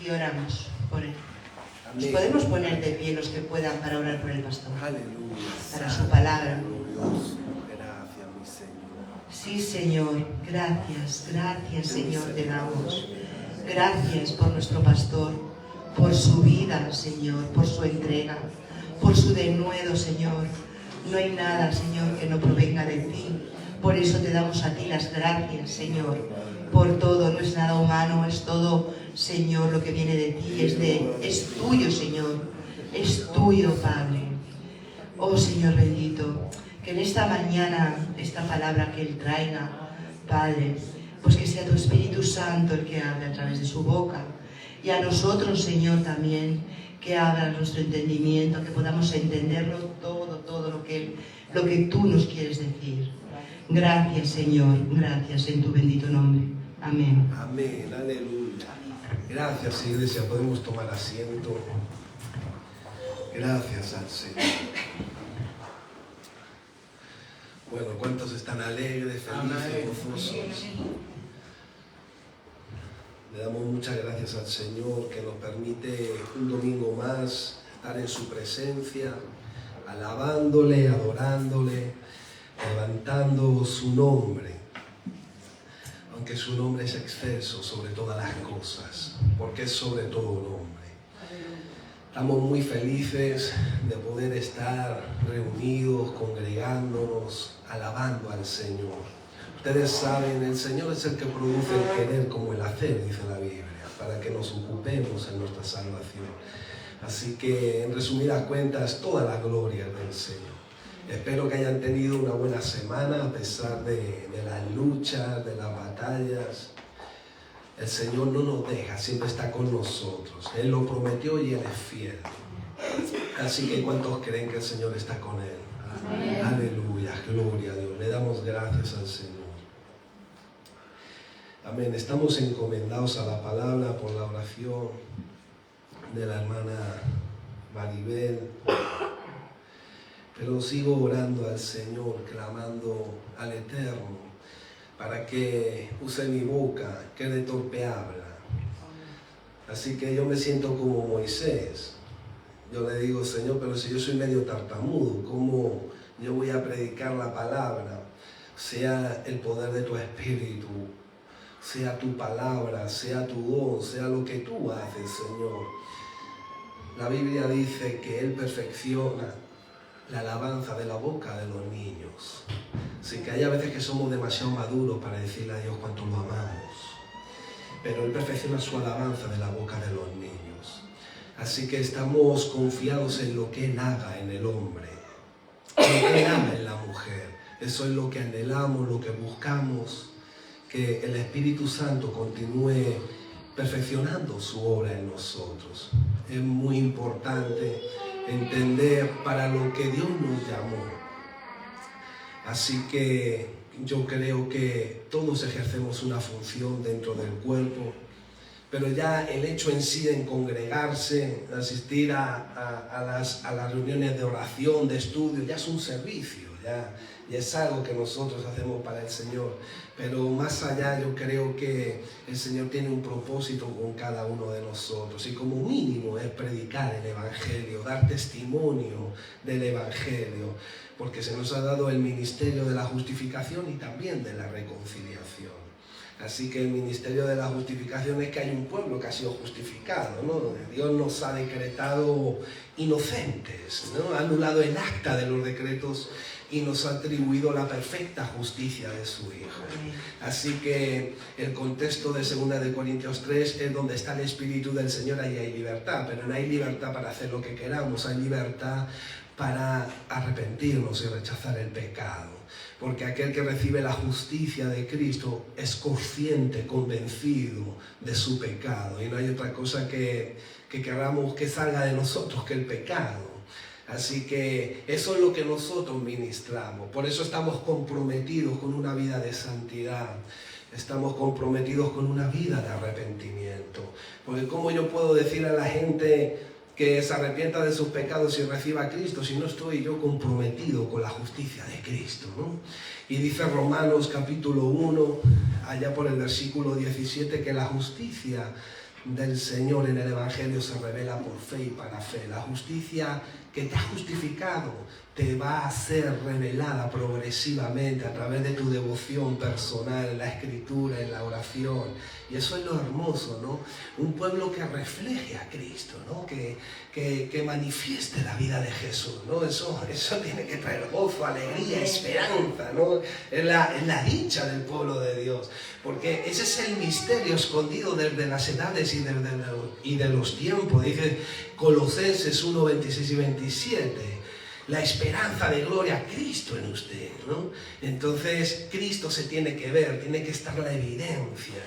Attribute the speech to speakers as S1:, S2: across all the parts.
S1: y oramos por él. Nos
S2: Amén.
S1: podemos poner de pie los que puedan para orar por el pastor,
S2: Aleluya.
S1: para su palabra.
S2: Glorioso. Gracias, mi Señor.
S1: Sí, Señor, gracias, gracias, Señor, te damos. Gracias por nuestro pastor, por su vida, Señor, por su entrega, por su denuedo, Señor. No hay nada, Señor, que no provenga de ti. Por eso te damos a ti las gracias, Señor, por todo. No es nada humano, es todo, Señor, lo que viene de ti, es tuyo, Señor, es tuyo, Padre. Oh, Señor bendito, que en esta mañana, esta palabra que Él traiga, Padre, pues que sea tu Espíritu Santo el que hable a través de su boca. Y a nosotros, Señor, también, que abra nuestro entendimiento, que podamos entenderlo todo lo que tú nos quieres decir. Gracias, Señor, gracias en tu bendito nombre. Amén.
S2: Amén, aleluya. Gracias, iglesia. Podemos tomar asiento. Gracias al Señor. Bueno, ¿cuántos están alegres, felices, gozosos? Le damos muchas gracias al Señor que nos permite un domingo más estar en su presencia, alabándole, adorándole, levantando su nombre. Aunque su nombre es excelso sobre todas las cosas, porque es sobre todo nombre. Estamos muy felices de poder estar reunidos, congregándonos, alabando al Señor. Ustedes saben, el Señor es el que produce el querer como el hacer, dice la Biblia, para que nos ocupemos en nuestra salvación. Así que, en resumidas cuentas, toda la gloria del Señor. Espero que hayan tenido una buena semana a pesar de las luchas, de las batallas. El Señor no nos deja, siempre está con nosotros. Él lo prometió y Él es fiel. Así que ¿cuántos creen que el Señor está con Él? Amén. Aleluya, gloria a Dios. Le damos gracias al Señor. Amén. Estamos encomendados a la palabra por la oración de la hermana Maribel. Pero sigo orando al Señor, clamando al Eterno, para que use mi boca, que de torpe habla. Así que yo me siento como Moisés. Yo le digo, Señor, pero si yo soy medio tartamudo, ¿cómo yo voy a predicar la palabra? Sea el poder de tu Espíritu, sea tu palabra, sea tu don, sea lo que tú haces, Señor. La Biblia dice que Él perfecciona la alabanza de la boca de los niños. Así que hay a veces que somos demasiado maduros para decirle a Dios cuánto lo amamos. Pero Él perfecciona su alabanza de la boca de los niños. Así que estamos confiados en lo que Él haga en el hombre, lo que Él haga en la mujer. Eso es lo que anhelamos, lo que buscamos, que el Espíritu Santo continúe perfeccionando su obra en nosotros. Es muy importante entender para lo que Dios nos llamó. Así que yo creo que todos ejercemos una función dentro del cuerpo, pero ya el hecho en sí de congregarse, asistir a las reuniones de oración, de estudio, ya es un servicio, ya es algo que nosotros hacemos para el Señor. Pero más allá yo creo que el Señor tiene un propósito con cada uno de nosotros, y como mínimo es predicar el Evangelio, dar testimonio del Evangelio, porque se nos ha dado el ministerio de la justificación y también de la reconciliación. Así que el ministerio de la justificación es que hay un pueblo que ha sido justificado, ¿no? Dios nos ha decretado inocentes, ¿no? Ha anulado el acta de los decretos y nos ha atribuido la perfecta justicia de su Hijo. Así que el contexto de 2 Corintios 3 es donde está el Espíritu del Señor, ahí hay libertad, pero no hay libertad para hacer lo que queramos, hay libertad para arrepentirnos y rechazar el pecado. Porque aquel que recibe la justicia de Cristo es consciente, convencido de su pecado. Y no hay otra cosa que queramos que salga de nosotros que el pecado. Así que eso es lo que nosotros ministramos. Por eso estamos comprometidos con una vida de santidad. Estamos comprometidos con una vida de arrepentimiento. Porque ¿cómo yo puedo decir a la gente que se arrepienta de sus pecados y reciba a Cristo si no estoy yo comprometido con la justicia de Cristo, ¿no? Y dice Romanos capítulo 1, allá por el versículo 17, que la justicia del Señor en el Evangelio se revela por fe y para fe. La justicia que te ha justificado te va a ser revelada progresivamente a través de tu devoción personal en la Escritura, en la oración. Y eso es lo hermoso, ¿no? Un pueblo que refleje a Cristo, ¿no? Que manifieste la vida de Jesús, ¿no? Eso tiene que traer gozo, alegría, esperanza, ¿no? Es la dicha del pueblo de Dios. Porque ese es el misterio escondido desde las edades y de los tiempos. Dice Colosenses 1, 26 y 27. La esperanza de gloria a Cristo en usted, ¿no? Entonces Cristo se tiene que ver, tiene que estar la evidencia.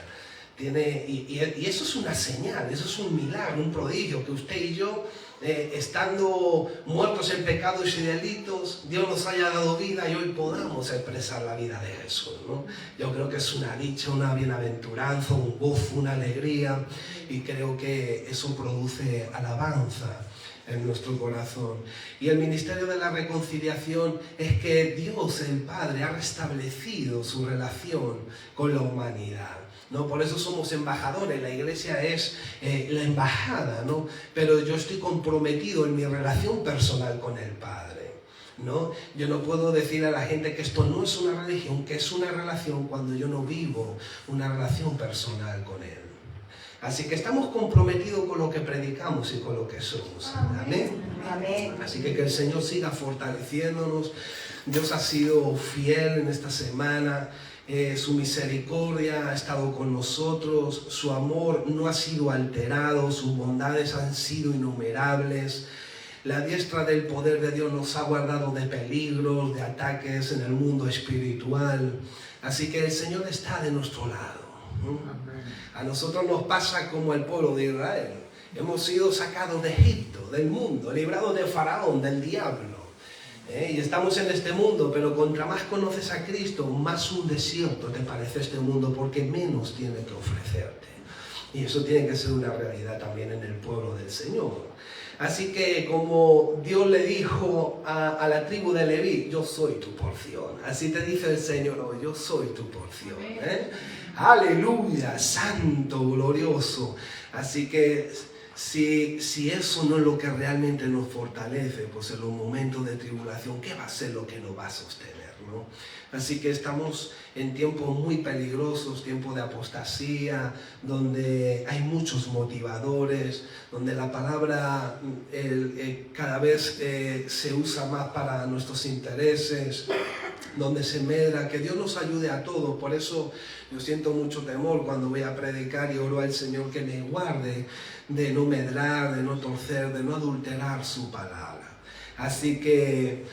S2: Y eso es una señal, eso es un milagro, un prodigio, que usted y yo, estando muertos en pecados y delitos, Dios nos haya dado vida y hoy podamos expresar la vida de Jesús, ¿no? Yo creo que es una dicha, una bienaventuranza, un gozo, una alegría, y creo que eso produce alabanza en nuestro corazón. Y el ministerio de la reconciliación es que Dios, el Padre, ha restablecido su relación con la humanidad, ¿no? Por eso somos embajadores, la iglesia es la embajada, ¿no? Pero yo estoy comprometido en mi relación personal con el Padre, ¿no? Yo no puedo decir a la gente que esto no es una religión, que es una relación, cuando yo no vivo una relación personal con Él. Así que estamos comprometidos con lo que predicamos y con lo que somos. Amén.
S3: Amén.
S2: Así que el Señor siga fortaleciéndonos. Dios ha sido fiel en esta semana. Su misericordia ha estado con nosotros. Su amor no ha sido alterado. Sus bondades han sido innumerables. La diestra del poder de Dios nos ha guardado de peligros, de ataques en el mundo espiritual. Así que el Señor está de nuestro lado. A nosotros nos pasa como el pueblo de Israel. Hemos sido sacados de Egipto, del mundo, librados de Faraón, del diablo. Y estamos en este mundo, pero contra más conoces a Cristo, más un desierto te parece este mundo, porque menos tiene que ofrecerte. Y eso tiene que ser una realidad también en el pueblo del Señor. Así que como Dios le dijo a la tribu de Leví, yo soy tu porción. Así te dice el Señor hoy, yo soy tu porción. Aleluya, santo, glorioso. Así que si eso no es lo que realmente nos fortalece, pues en los momentos de tribulación, ¿qué va a ser lo que nos va a sostener, ¿no? Así que estamos en tiempos muy peligrosos, tiempos de apostasía, donde hay muchos motivadores, donde la palabra cada vez se usa más para nuestros intereses, donde se medra. Que Dios nos ayude a todos. Por eso yo siento mucho temor cuando voy a predicar y oro al Señor que me guarde de no medrar, de no torcer, de no adulterar su palabra. Así que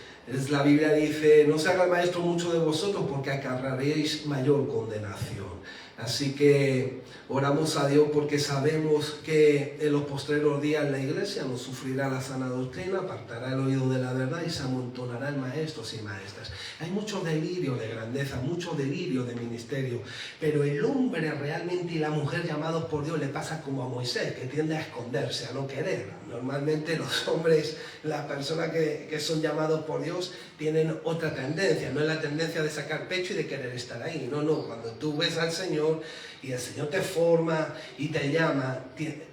S2: la Biblia dice, no se haga el maestro mucho de vosotros porque acarrearéis mayor condenación. Así que oramos a Dios porque sabemos que en los postreros días la iglesia no sufrirá la sana doctrina, apartará el oído de la verdad y se amontonarán maestros y maestras. Hay mucho delirio de grandeza, mucho delirio de ministerio, pero el hombre realmente y la mujer llamados por Dios le pasa como a Moisés, que tiende a esconderse, a no querer. Normalmente los hombres, las personas que son llamados por Dios, tienen otra tendencia, no es la tendencia de sacar pecho y de querer estar ahí. No, cuando tú ves al Señor y el Señor te forma y te llama,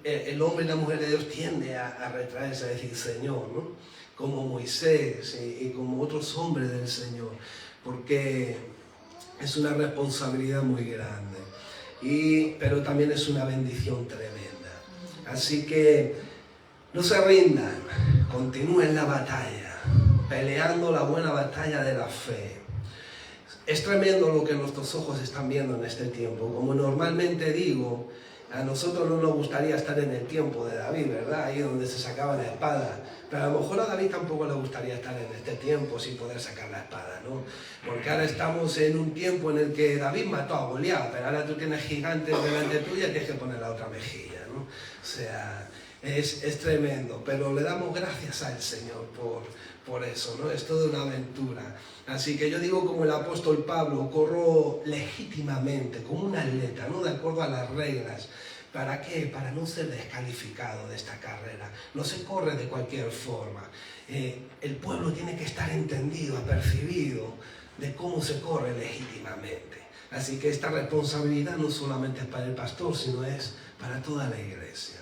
S2: el hombre y la mujer de Dios tiende a retraerse, a decir Señor, ¿no? Como Moisés y como otros hombres del Señor, porque es una responsabilidad muy grande, pero también es una bendición tremenda. Así que no se rindan, continúen la batalla, peleando la buena batalla de la fe. Es tremendo lo que nuestros ojos están viendo en este tiempo. Como normalmente digo, a nosotros no nos gustaría estar en el tiempo de David, ¿verdad? Ahí donde se sacaba la espada. Pero a lo mejor a David tampoco le gustaría estar en este tiempo sin poder sacar la espada, ¿no? Porque ahora estamos en un tiempo en el que David mató a Goliat, pero ahora tú tienes gigantes delante tuya y tienes que poner la otra mejilla, ¿no? O sea, es tremendo, pero le damos gracias al Señor por eso, ¿no? Es toda una aventura. Así que yo digo como el apóstol Pablo, corro legítimamente, como un atleta, ¿no? De acuerdo a las reglas. ¿Para qué? Para no ser descalificado de esta carrera. No se corre de cualquier forma. El pueblo tiene que estar entendido, apercibido de cómo se corre legítimamente. Así que esta responsabilidad no solamente es para el pastor, sino es para toda la iglesia,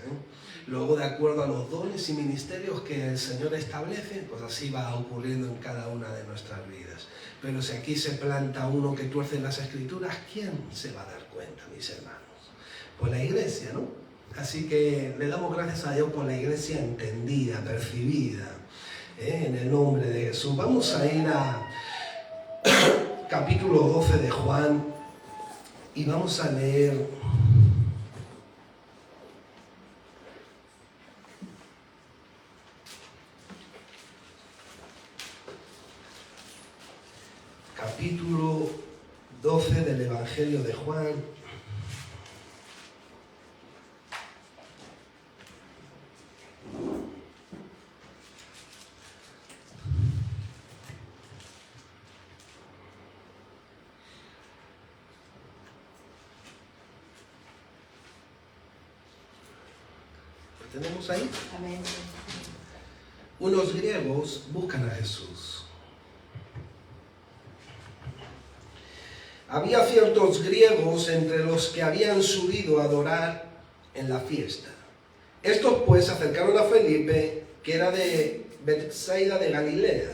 S2: Luego, de acuerdo a los dones y ministerios que el Señor establece, pues así va ocurriendo en cada una de nuestras vidas. Pero si aquí se planta uno que tuerce las Escrituras, ¿quién se va a dar cuenta, mis hermanos? Pues la iglesia, ¿no? Así que le damos gracias a Dios por la iglesia entendida, percibida, en el nombre de Jesús. Vamos a ir a capítulo 12 de Juan y vamos a leer capítulo 12 del Evangelio de Juan. ¿Lo tenemos ahí?
S1: Amén.
S2: Unos griegos buscan a Jesús. Había ciertos griegos entre los que habían subido a adorar en la fiesta. Estos pues se acercaron a Felipe, que era de Betsaida de Galilea,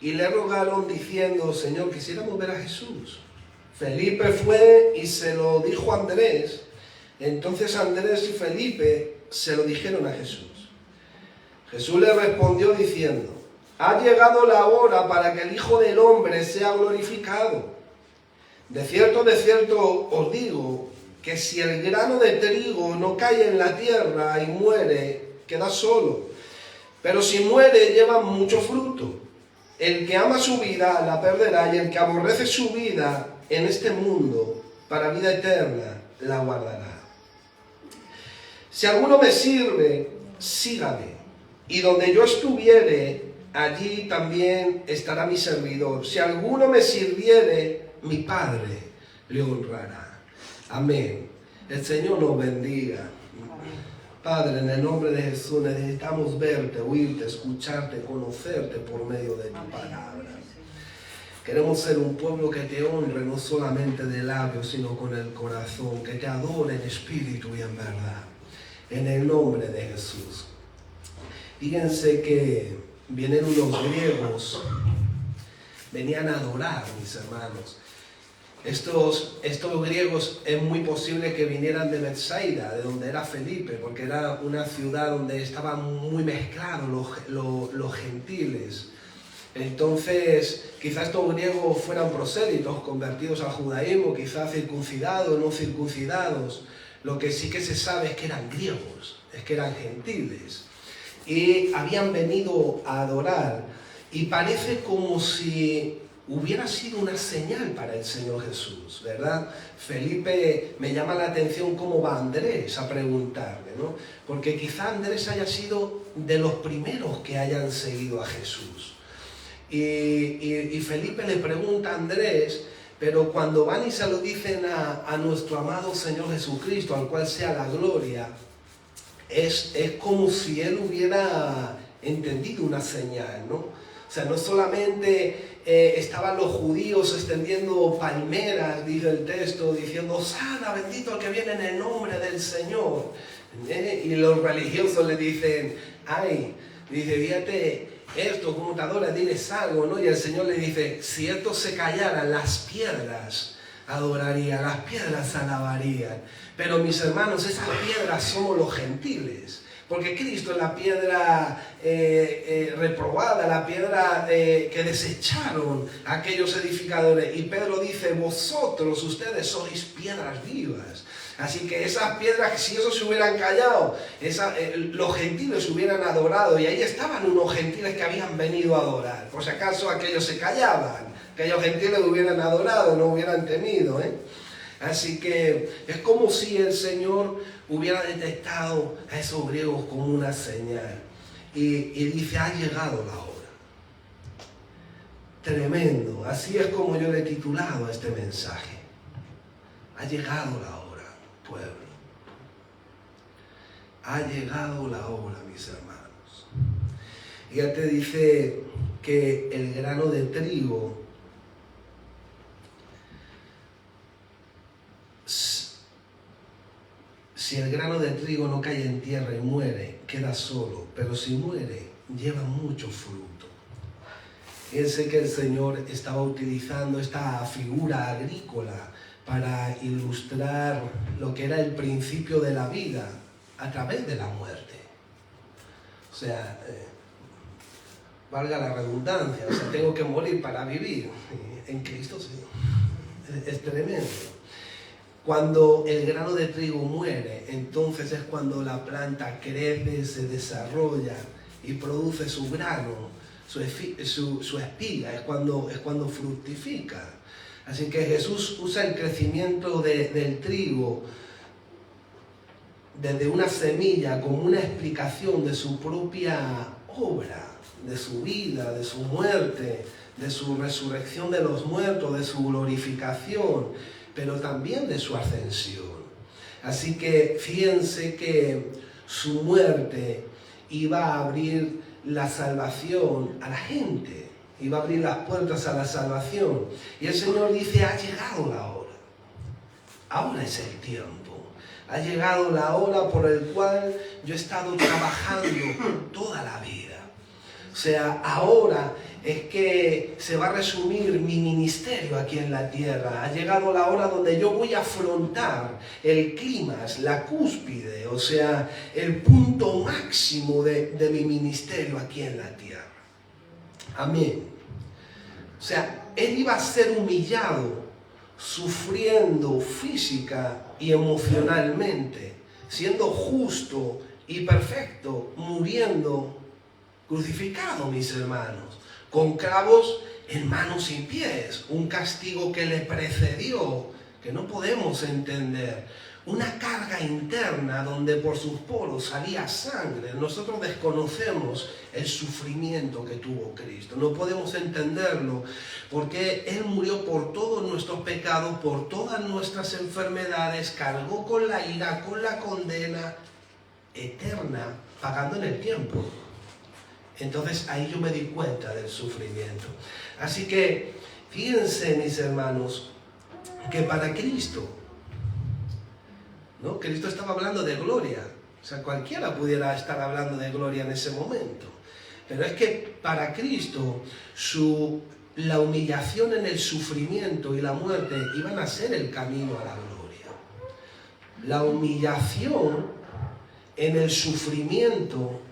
S2: y le rogaron diciendo: Señor, quisiéramos ver a Jesús. Felipe fue y se lo dijo a Andrés. Entonces Andrés y Felipe se lo dijeron a Jesús. Jesús le respondió diciendo: ha llegado la hora para que el Hijo del Hombre sea glorificado. De cierto os digo, que si el grano de trigo no cae en la tierra y muere, queda solo. Pero si muere, lleva mucho fruto. El que ama su vida la perderá, y el que aborrece su vida en este mundo, para vida eterna, la guardará. Si alguno me sirve, sígame. Y donde yo estuviere, allí también estará mi servidor. Si alguno me sirviere, mi Padre le honrará. Amén. El Señor nos bendiga. Padre, en el nombre de Jesús necesitamos verte, oírte, escucharte, conocerte por medio de tu palabra. Queremos ser un pueblo que te honre no solamente de labios, sino con el corazón, que te adore en espíritu y en verdad. En el nombre de Jesús. Fíjense que vienen unos griegos, venían a adorar, mis hermanos. Estos griegos es muy posible que vinieran de Betsaida, de donde era Felipe, porque era una ciudad donde estaban muy mezclados los gentiles. Entonces, quizás estos griegos fueran prosélitos, convertidos al judaísmo, quizás circuncidados, no circuncidados. Lo que sí que se sabe es que eran griegos, es que eran gentiles. Y habían venido a adorar. Y parece como si hubiera sido una señal para el Señor Jesús, ¿verdad? Felipe, me llama la atención cómo va Andrés a preguntarle, ¿no? Porque quizá Andrés haya sido de los primeros que hayan seguido a Jesús. Y Felipe le pregunta a Andrés, pero cuando van y se lo dicen a nuestro amado Señor Jesucristo, al cual sea la gloria, es como si él hubiera entendido una señal, ¿no? O sea, no solamente estaban los judíos extendiendo palmeras, dice el texto, diciendo: Hosana, bendito el que viene en el nombre del Señor. Y los religiosos le dicen: ay, dice, fíjate esto, como te adora, diles algo, ¿no? Y el Señor le dice: si estos se callaran, las piedras adorarían, las piedras alabarían. Pero mis hermanos, esas piedras somos los gentiles. Porque Cristo es la piedra reprobada, la piedra que desecharon aquellos edificadores. Y Pedro dice: ustedes sois piedras vivas. Así que esas piedras, si esos se hubieran callado, los gentiles hubieran adorado. Y ahí estaban unos gentiles que habían venido a adorar. Por si acaso aquellos se callaban, aquellos gentiles hubieran adorado, no hubieran temido, Así que es como si el Señor hubiera detectado a esos griegos como una señal. Y dice: ha llegado la hora. Tremendo. Así es como yo le he titulado a este mensaje. Ha llegado la hora, pueblo. Ha llegado la hora, mis hermanos. Y ya te dice que el grano de trigo si el grano de trigo no cae en tierra y muere, queda solo, pero si muere, lleva mucho fruto. Fíjense que el Señor estaba utilizando esta figura agrícola para ilustrar lo que era el principio de la vida a través de la muerte. O sea, valga la redundancia, o sea, tengo que morir para vivir. En Cristo sí. Es tremendo. Cuando el grano de trigo muere, entonces es cuando la planta crece, se desarrolla y produce su grano, su espiga, es cuando fructifica. Así que Jesús usa el crecimiento del trigo desde una semilla como una explicación de su propia obra, de su vida, de su muerte, de su resurrección de los muertos, de su glorificación, pero también de su ascensión. Así que fíjense que su muerte iba a abrir la salvación a la gente, iba a abrir las puertas a la salvación. Y el Señor dice, ha llegado la hora, ahora es el tiempo. Ha llegado la hora por el cual yo he estado trabajando toda la vida. O sea, ahora es que se va a resumir mi ministerio aquí en la tierra. Ha llegado la hora donde yo voy a afrontar el clímax, la cúspide, o sea, el punto máximo de mi ministerio aquí en la tierra. Amén. O sea, Él iba a ser humillado, sufriendo física y emocionalmente, siendo justo y perfecto, muriendo crucificado, mis hermanos, con clavos en manos y pies, un castigo que le precedió, que no podemos entender, una carga interna donde por sus poros salía sangre. Nosotros desconocemos el sufrimiento que tuvo Cristo, no podemos entenderlo, porque Él murió por todos nuestros pecados, por todas nuestras enfermedades, cargó con la ira, con la condena eterna, pagando en el tiempo. Entonces ahí yo me di cuenta del sufrimiento. Así que fíjense, mis hermanos, que para Cristo, ¿no? Cristo estaba hablando de gloria. O sea, cualquiera pudiera estar hablando de gloria en ese momento. Pero es que para Cristo la humillación en el sufrimiento y la muerte iban a ser el camino a la gloria. La humillación en el sufrimiento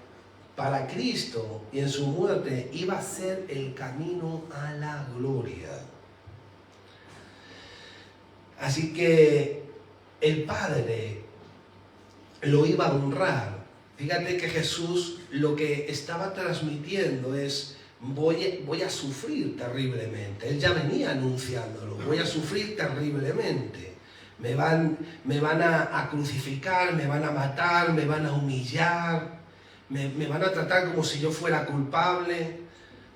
S2: para Cristo y en su muerte iba a ser el camino a la gloria. Así que el Padre lo iba a honrar. Fíjate que Jesús lo que estaba transmitiendo es: voy a sufrir terriblemente. Él ya venía anunciándolo: voy a sufrir terriblemente. Me van a crucificar, me van a matar, me van a humillar. Me van a tratar como si yo fuera culpable,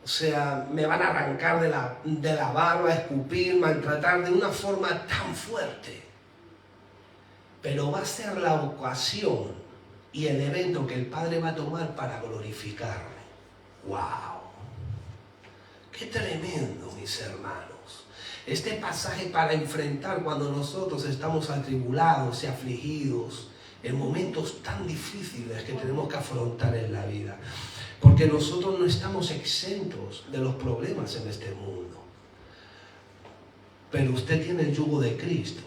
S2: o sea, me van a arrancar de la barba, escupir, maltratar de una forma tan fuerte. Pero va a ser la ocasión y el evento que el Padre va a tomar para glorificarme. ¡Wow! ¡Qué tremendo, mis hermanos! Este pasaje para enfrentar cuando nosotros estamos atribulados y afligidos, en momentos tan difíciles que tenemos que afrontar en la vida. Porque nosotros no estamos exentos de los problemas en este mundo. Pero usted tiene el yugo de Cristo.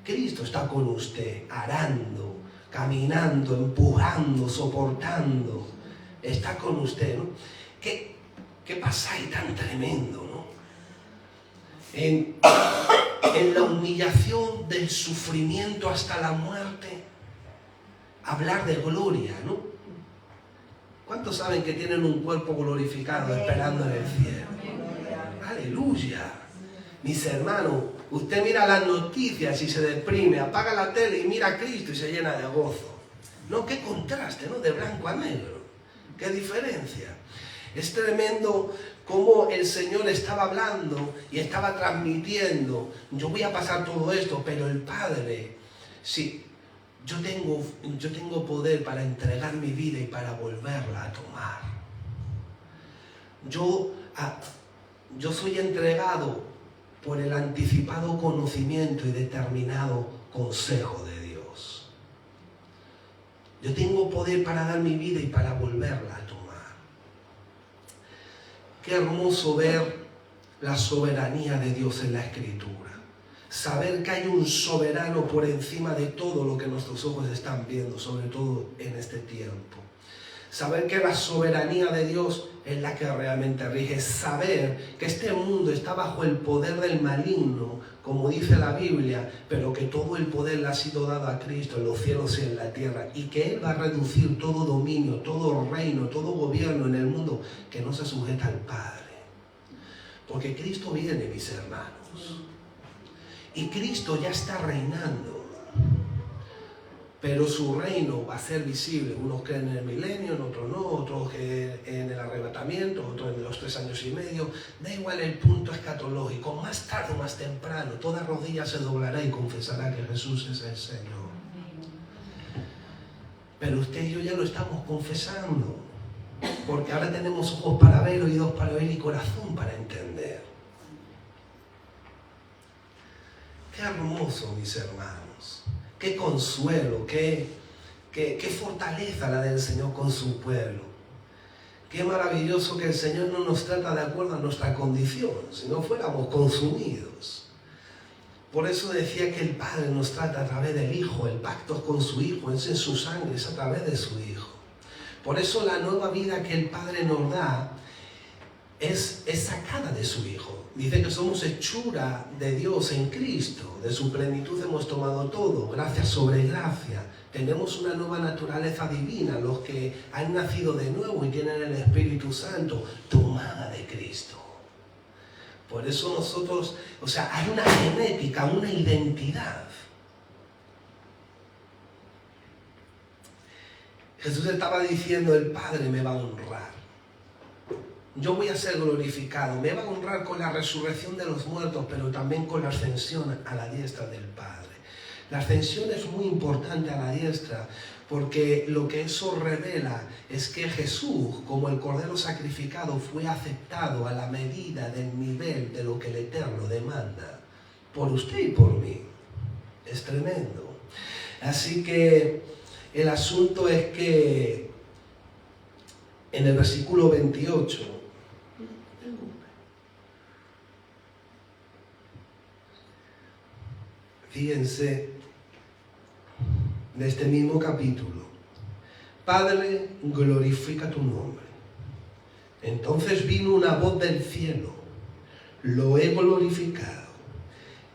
S2: Cristo está con usted, arando, caminando, empujando, soportando. Está con usted, ¿no? ¿Qué pasaje tan tremendo, ¿no? En la humillación del sufrimiento hasta la muerte, hablar de gloria, ¿no? ¿Cuántos saben que tienen un cuerpo glorificado esperando en el cielo? ¡Aleluya! Mis hermanos, usted mira las noticias y se deprime, apaga la tele y mira a Cristo y se llena de gozo. No, qué contraste, ¿no? De blanco a negro. Qué diferencia. Es tremendo cómo el Señor estaba hablando y estaba transmitiendo: yo voy a pasar todo esto, pero el Padre, sí, yo tengo poder para entregar mi vida y para volverla a tomar. Yo soy entregado por el anticipado conocimiento y determinado consejo de Dios. Yo tengo poder para dar mi vida y para volverla a tomar. Qué hermoso ver la soberanía de Dios en la Escritura. Saber que hay un soberano por encima de todo lo que nuestros ojos están viendo, sobre todo en este tiempo. Saber que la soberanía de Dios es la que realmente rige. Saber que este mundo está bajo el poder del maligno, como dice la Biblia, pero que todo el poder le ha sido dado a Cristo en los cielos y en la tierra, y que Él va a reducir todo dominio, todo reino, todo gobierno en el mundo que no se sujeta al Padre. Porque Cristo viene, mis hermanos, y Cristo ya está reinando. Pero su reino va a ser visible. Unos creen en el milenio, en otros no, otros en el arrebatamiento, otros en los 3 años y medio. Da igual el punto escatológico. Más tarde o más temprano, toda rodilla se doblará y confesará que Jesús es el Señor. Pero usted y yo ya lo estamos confesando. Porque ahora tenemos ojos para ver, oídos para oír y corazón para entender. Qué hermoso, mis hermanos. Qué consuelo, qué fortaleza la del Señor con su pueblo. Qué maravilloso que el Señor no nos trata de acuerdo a nuestra condición, si no fuéramos consumidos. Por eso decía que el Padre nos trata a través del Hijo, el pacto con su Hijo, es en su sangre, es a través de su Hijo. Por eso la nueva vida que el Padre nos da es sacada de su Hijo. Dice que somos hechura de Dios en Cristo. De su plenitud hemos tomado todo, gracia sobre gracia. Tenemos una nueva naturaleza divina, los que han nacido de nuevo y tienen el Espíritu Santo, tomada de Cristo. Por eso nosotros, hay una genética, una identidad. Jesús estaba diciendo, el Padre me va a honrar. Yo voy a ser glorificado, me va a honrar con la resurrección de los muertos, pero también con la ascensión a la diestra del Padre. La ascensión es muy importante a la diestra, porque lo que eso revela es que Jesús, como el Cordero sacrificado, fue aceptado a la medida del nivel de lo que el Eterno demanda, por usted y por mí. Es tremendo. Así que el asunto es que en el versículo 28, fíjense, de este mismo capítulo, Padre, glorifica tu nombre. Entonces vino una voz del cielo, lo he glorificado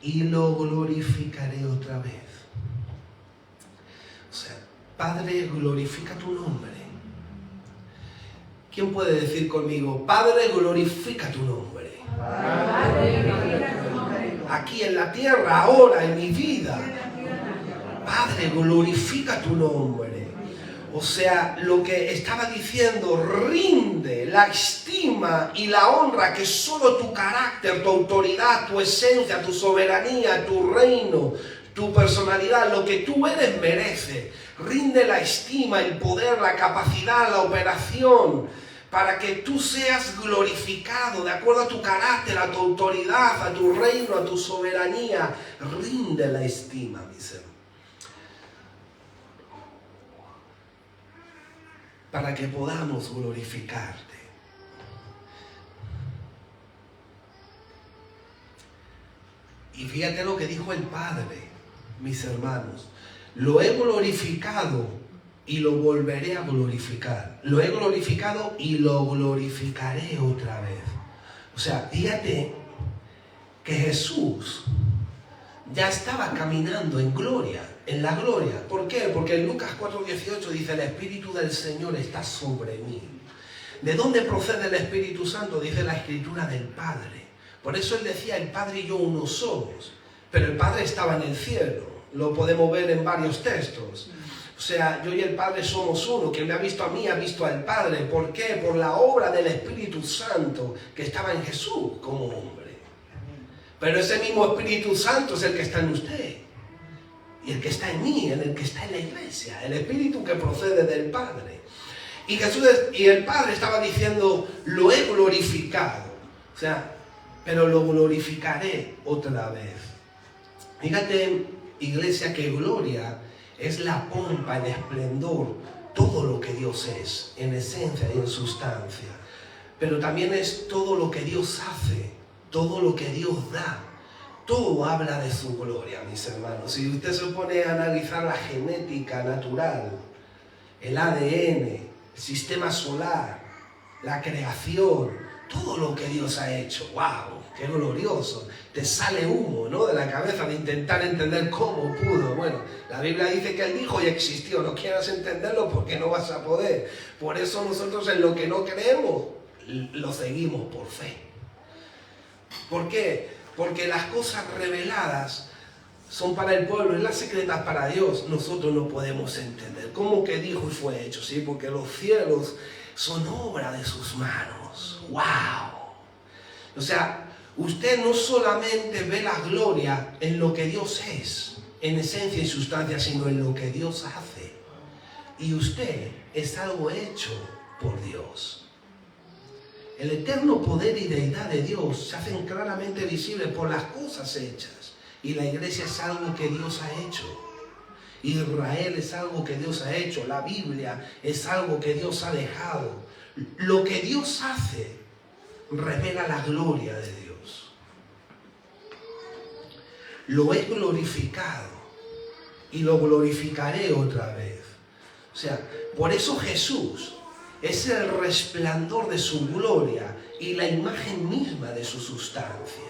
S2: y lo glorificaré otra vez. Padre, glorifica tu nombre. ¿Quién puede decir conmigo, Padre, glorifica tu nombre? Aquí en la tierra, ahora, en mi vida. Padre, glorifica tu nombre. Lo que estaba diciendo, rinde la estima y la honra que solo tu carácter, tu autoridad, tu esencia, tu soberanía, tu reino, tu personalidad, lo que tú eres merece. Rinde la estima, el poder, la capacidad, la operación, para que tú seas glorificado de acuerdo a tu carácter, a tu autoridad, a tu reino, a tu soberanía. Rinde la estima, mis hermanos. Para que podamos glorificarte. Y fíjate lo que dijo el Padre, mis hermanos. Lo he glorificado y lo volveré a glorificar. Lo he glorificado y lo glorificaré otra vez. Fíjate que Jesús ya estaba caminando en gloria, en la gloria. ¿Por qué? Porque en Lucas 4:18 dice, el Espíritu del Señor está sobre mí. ¿De dónde procede el Espíritu Santo? Dice la Escritura, del Padre. Por eso Él decía, el Padre y yo uno somos. Pero el Padre estaba en el cielo. Lo podemos ver en varios textos. Yo y el Padre somos uno. Quien me ha visto a mí ha visto al Padre. ¿Por qué? Por la obra del Espíritu Santo que estaba en Jesús como hombre. Pero ese mismo Espíritu Santo es el que está en usted. Y el que está en mí, el que está en la iglesia. El Espíritu que procede del Padre. Y el Padre estaba diciendo, lo he glorificado. Pero lo glorificaré otra vez. Fíjate, iglesia, que gloria es la pompa, el esplendor, todo lo que Dios es, en esencia y en sustancia. Pero también es todo lo que Dios hace, todo lo que Dios da. Todo habla de su gloria, mis hermanos. Si usted se pone a analizar la genética natural, el ADN, el sistema solar, la creación, todo lo que Dios ha hecho, ¡wow! ¡Qué glorioso! Te sale humo, ¿no?, de la cabeza de intentar entender cómo pudo. Bueno, la Biblia dice que Él dijo y existió. No quieras entenderlo porque no vas a poder. Por eso nosotros en lo que no creemos, lo seguimos por fe. ¿Por qué? Porque las cosas reveladas son para el pueblo y las secretas para Dios. Nosotros no podemos entender. ¿Cómo que dijo y fue hecho? ¿Sí? Porque los cielos son obra de sus manos. ¡Wow! O sea, usted no solamente ve la gloria en lo que Dios es, en esencia y sustancia, sino en lo que Dios hace. Y usted es algo hecho por Dios. El eterno poder y deidad de Dios se hacen claramente visibles por las cosas hechas. Y la iglesia es algo que Dios ha hecho. Israel es algo que Dios ha hecho. La Biblia es algo que Dios ha dejado. Lo que Dios hace revela la gloria de Dios. Lo he glorificado y lo glorificaré otra vez. O sea, por eso Jesús es el resplandor de su gloria y la imagen misma de su sustancia.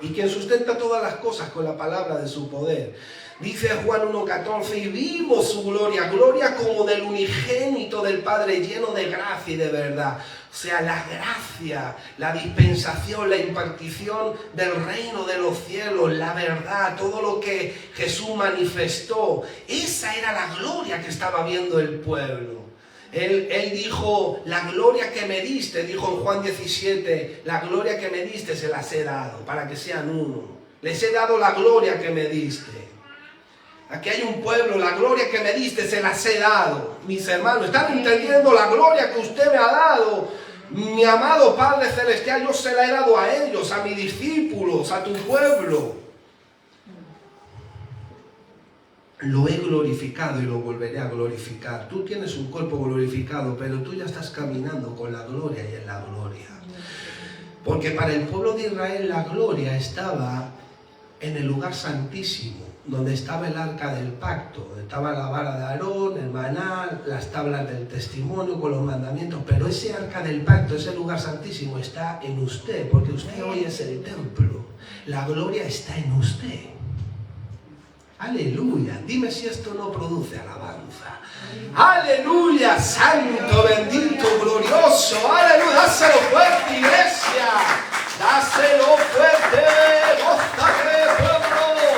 S2: Y quien sustenta todas las cosas con la palabra de su poder. Dice Juan 1:14, y vimos su gloria, gloria como del unigénito del Padre, lleno de gracia y de verdad. O sea, la gracia, la dispensación, la impartición del reino de los cielos, la verdad, todo lo que Jesús manifestó. Esa era la gloria que estaba viendo el pueblo. Él dijo, la gloria que me diste, dijo en Juan 17, la gloria que me diste se las he dado, para que sean uno. Les he dado la gloria que me diste. Aquí hay un pueblo, la gloria que me diste se las he dado. Mis hermanos, ¿están entendiendo la gloria que usted me ha dado? Mi amado Padre Celestial, yo se la he dado a ellos, a mis discípulos, a tu pueblo. Lo he glorificado y lo volveré a glorificar. Tú tienes un cuerpo glorificado, pero tú ya estás caminando con la gloria y en la gloria. Porque para el pueblo de Israel la gloria estaba en el lugar santísimo, donde estaba el arca del pacto, donde estaba la vara de Aarón, el maná, las tablas del testimonio con los mandamientos. Pero ese arca del pacto, ese lugar santísimo está en usted, porque usted hoy es el templo. La gloria está en usted. Aleluya, dime si esto no produce alabanza. Aleluya, santo, bendito, glorioso. Aleluya, dáselo fuerte, iglesia. Dáselo fuerte, gózate, pueblo.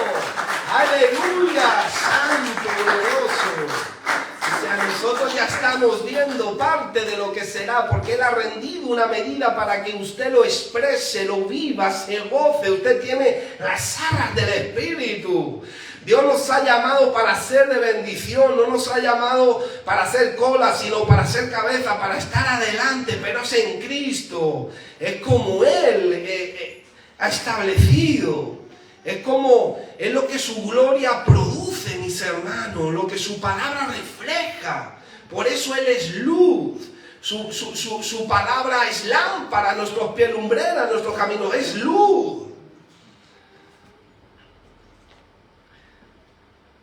S2: Aleluya, santo, glorioso. O sea, nosotros ya estamos viendo parte de lo que será, porque Él ha rendido una medida para que usted lo exprese, lo viva, se goce. Usted tiene las alas del Espíritu. Dios nos ha llamado para ser de bendición, no nos ha llamado para hacer cola, sino para ser cabeza, para estar adelante, pero es en Cristo. Es como Él ha establecido. Es lo que su gloria produce, mis hermanos, lo que su palabra refleja. Por eso Él es luz. Su palabra es lámpara a nuestros pies, lumbrera a nuestros caminos, es luz.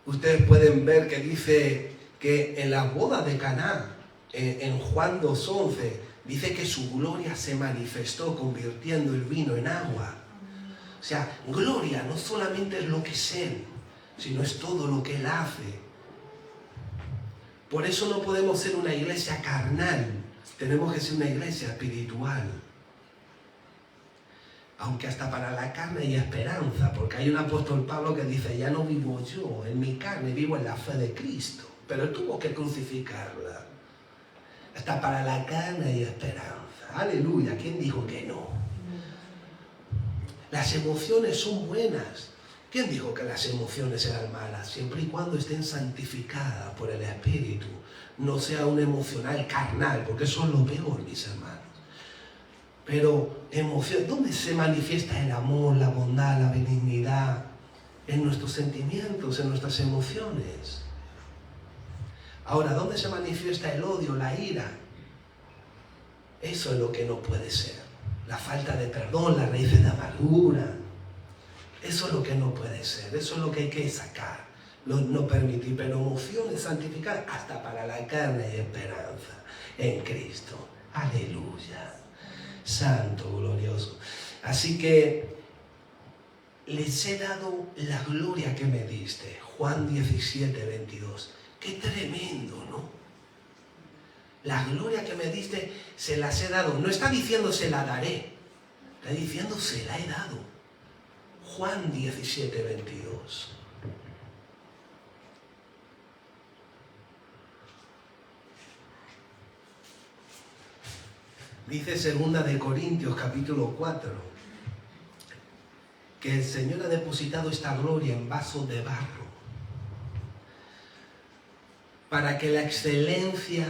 S2: Ustedes pueden ver que dice que en las bodas de Caná, en Juan 2:11, dice que su gloria se manifestó convirtiendo el vino en agua. O sea, gloria no solamente es lo que es Él, sino es todo lo que Él hace. Por eso no podemos ser una iglesia carnal, tenemos que ser una iglesia espiritual. Aunque hasta para la carne hay esperanza, porque hay un apóstol Pablo que dice, ya no vivo yo en mi carne, vivo en la fe de Cristo. Pero él tuvo que crucificarla. Hasta para la carne hay esperanza. Aleluya, ¿quién dijo que no? Las emociones son buenas. ¿Quién dijo que las emociones eran malas? Siempre y cuando estén santificadas por el Espíritu. No sea un emocional carnal, porque eso es lo peor, mis hermanos. Pero emoción, ¿dónde se manifiesta el amor, la bondad, la benignidad? En nuestros sentimientos, en nuestras emociones. Ahora, ¿dónde se manifiesta el odio, la ira? Eso es lo que no puede ser. La falta de perdón, las raíces de amargura. Eso es lo que no puede ser. Eso es lo que hay que sacar. No permitir, pero emociones santificadas hasta para la carne y esperanza en Cristo. Aleluya. Santo, glorioso. Así que les he dado la gloria que me diste. Juan 17, 22. Qué tremendo, ¿no? La gloria que me diste se las he dado. No está diciendo se la daré. Está diciendo se la he dado. Juan 17, 22. Dice 2 de Corintios capítulo 4 que el Señor ha depositado esta gloria en vasos de barro para que la excelencia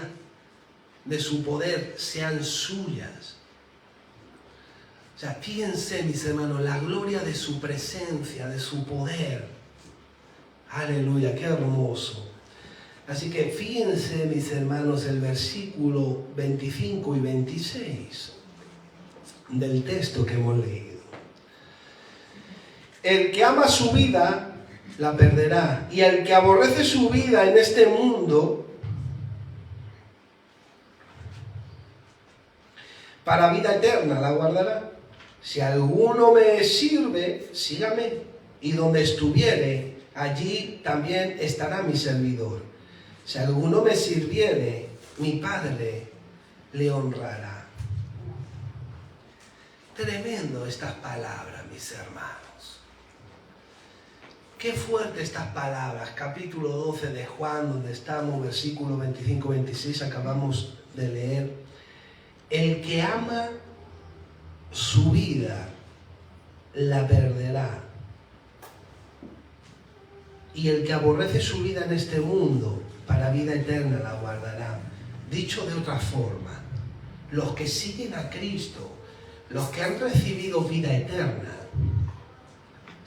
S2: de su poder sean suyas. O sea, fíjense, mis hermanos, la gloria de su presencia, de su poder. Aleluya, qué hermoso. Así que fíjense, mis hermanos, el versículo 25 y 26 del texto que hemos leído. El que ama su vida, la perderá. Y el que aborrece su vida en este mundo, para vida eterna la guardará. Si alguno me sirve, sígame. Y donde estuviere, allí también estará mi servidor. Si alguno me sirviere, mi Padre le honrará. Tremendo estas palabras, mis hermanos. Qué fuerte estas palabras. Capítulo 12 de Juan, donde estamos, versículo 25-26, acabamos de leer. El que ama su vida, la perderá. Y el que aborrece su vida en este mundo, para vida eterna la guardará. Dicho de otra forma, los que siguen a Cristo, los que han recibido vida eterna,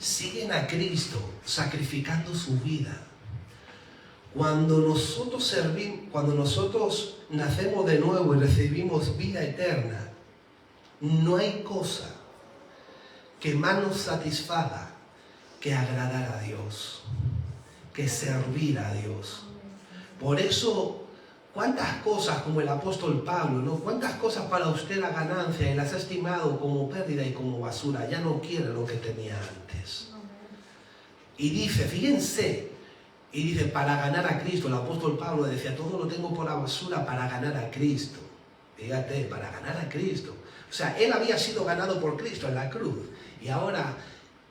S2: siguen a Cristo sacrificando su vida. Cuando nosotros nacemos de nuevo y recibimos vida eterna, no hay cosa que más nos satisfaga que agradar a Dios, que servir a Dios. Por eso, cuántas cosas, como el apóstol Pablo, ¿no? Cuántas cosas para usted la ganancia y las ha estimado como pérdida y como basura. Ya no quiere lo que tenía antes. Y dice, fíjense, y dice, para ganar a Cristo. El apóstol Pablo decía, todo lo tengo por la basura para ganar a Cristo. Fíjate, para ganar a Cristo. O sea, él había sido ganado por Cristo en la cruz. Y ahora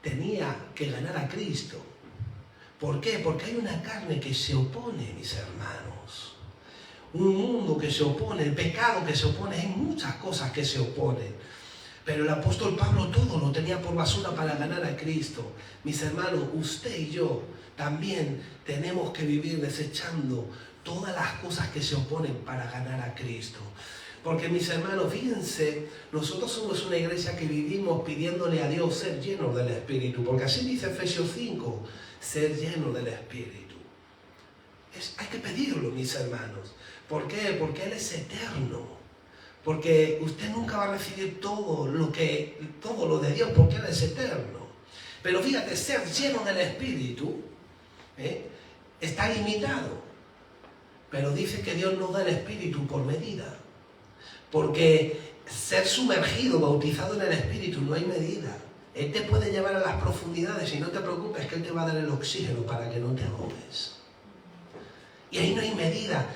S2: tenía que ganar a Cristo. ¿Por qué? Porque hay una carne que se opone, mis hermanos. Un mundo que se opone, el pecado que se opone, hay muchas cosas que se oponen. Pero el apóstol Pablo todo lo tenía por basura para ganar a Cristo. Mis hermanos, usted y yo también tenemos que vivir desechando todas las cosas que se oponen para ganar a Cristo. Porque, mis hermanos, fíjense, nosotros somos una iglesia que vivimos pidiéndole a Dios ser llenos del Espíritu. Porque así dice Efesios 5, ser lleno del Espíritu. Hay que pedirlo, mis hermanos. ¿Por qué? Porque Él es eterno. Porque usted nunca va a recibir todo lo de Dios, porque Él es eterno. Pero fíjate, ser lleno del Espíritu está limitado. Pero dice que Dios nos da el Espíritu por medida. Porque ser sumergido, bautizado en el Espíritu, no hay medida. Él te puede llevar a las profundidades y no te preocupes que Él te va a dar el oxígeno para que no te ahogues. Y ahí no hay medida.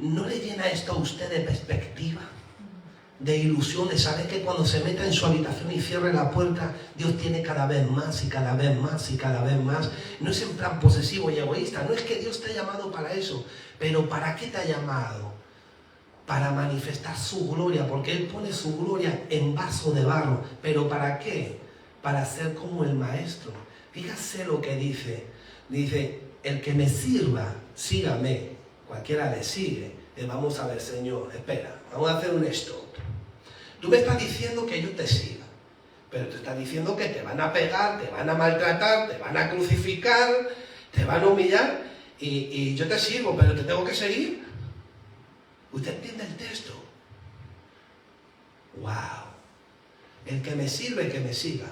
S2: ¿No le llena esto a usted de perspectiva? De ilusión, de saber que cuando se meta en su habitación y cierre la puerta, Dios tiene cada vez más y cada vez más y cada vez más. No es en plan posesivo y egoísta, no es que Dios te ha llamado para eso, pero ¿para qué te ha llamado? Para manifestar su gloria, porque Él pone su gloria en vaso de barro. ¿Pero para qué? Para ser como el Maestro. Fíjase lo que dice. Dice, el que me sirva, sígame. Cualquiera le sigue. Vamos a ver, Señor, espera, vamos a hacer un stop. Tú me estás diciendo que yo te siga, pero te estás diciendo que te van a pegar, te van a maltratar, te van a crucificar, te van a humillar. y yo te sirvo, pero te tengo que seguir. ¿Usted entiende el texto? ¡Wow! El que me sirve, que me siga.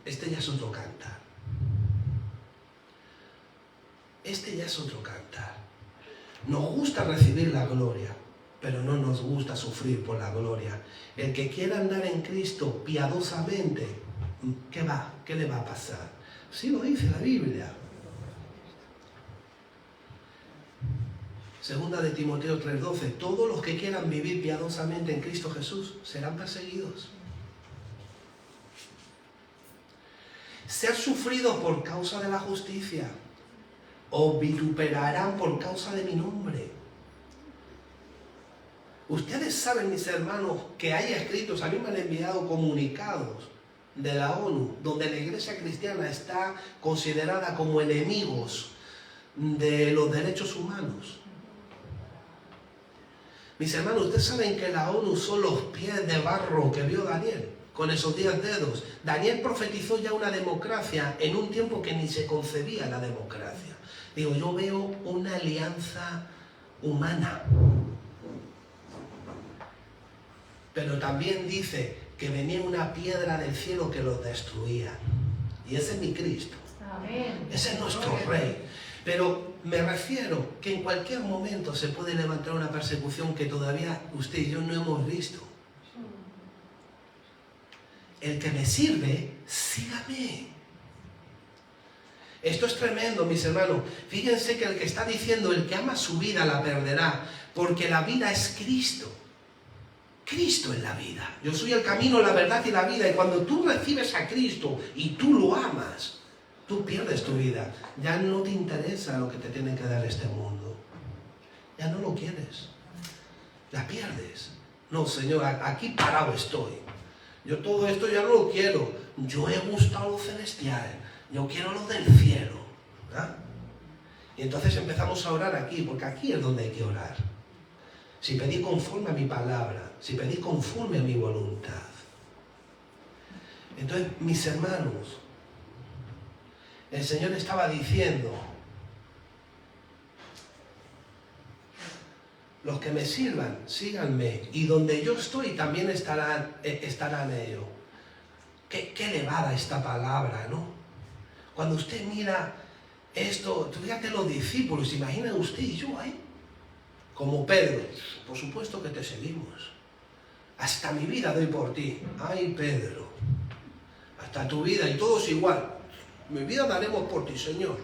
S2: Este ya es otro cantar. Este ya es otro cantar. Nos gusta recibir la gloria, pero no nos gusta sufrir por la gloria. El que quiera andar en Cristo piadosamente, ¿qué le va a pasar? Sí lo dice la Biblia. Segunda de Timoteo 3:12, todos los que quieran vivir piadosamente en Cristo Jesús serán perseguidos. Ser sufridos por causa de la justicia, os vituperarán por causa de mi nombre. Ustedes saben, mis hermanos, que hay escritos, a mí me han enviado comunicados de la ONU, donde la Iglesia cristiana está considerada como enemigos de los derechos humanos. Mis hermanos, ustedes saben que la ONU son los pies de barro que vio Daniel con esos 10 dedos. Daniel profetizó ya una democracia en un tiempo que ni se concebía la democracia. Digo, yo veo una alianza humana. Pero también dice que venía una piedra del cielo que los destruía. Y ese es mi Cristo. Amén. Ese es nuestro Rey. Pero me refiero que en cualquier momento se puede levantar una persecución que todavía usted y yo no hemos visto. El que me sirve, sígame. Esto es tremendo, mis hermanos. Fíjense que el que está diciendo, el que ama su vida la perderá, porque la vida es Cristo. Cristo es la vida. Yo soy el camino, la verdad y la vida. Y cuando tú recibes a Cristo y tú lo amas, tú pierdes tu vida. Ya no te interesa lo que te tiene que dar este mundo. Ya no lo quieres. La pierdes. No, Señor, aquí parado estoy. Yo todo esto ya no lo quiero. Yo he gustado lo celestial. Yo quiero lo del cielo. ¿Verdad? Y entonces empezamos a orar aquí, porque aquí es donde hay que orar. Si pedís conforme a mi palabra, si pedís conforme a mi voluntad. Entonces, mis hermanos, el Señor estaba diciendo, los que me sirvan, síganme, y donde yo estoy también estarán ellos. Qué elevada esta palabra, ¿no? Cuando usted mira esto, fíjate los discípulos, imagina usted y yo ahí, como Pedro, por supuesto que te seguimos, hasta mi vida doy por ti. Ay, Pedro, hasta tu vida, y todos igual, mi vida daremos por ti, Señor.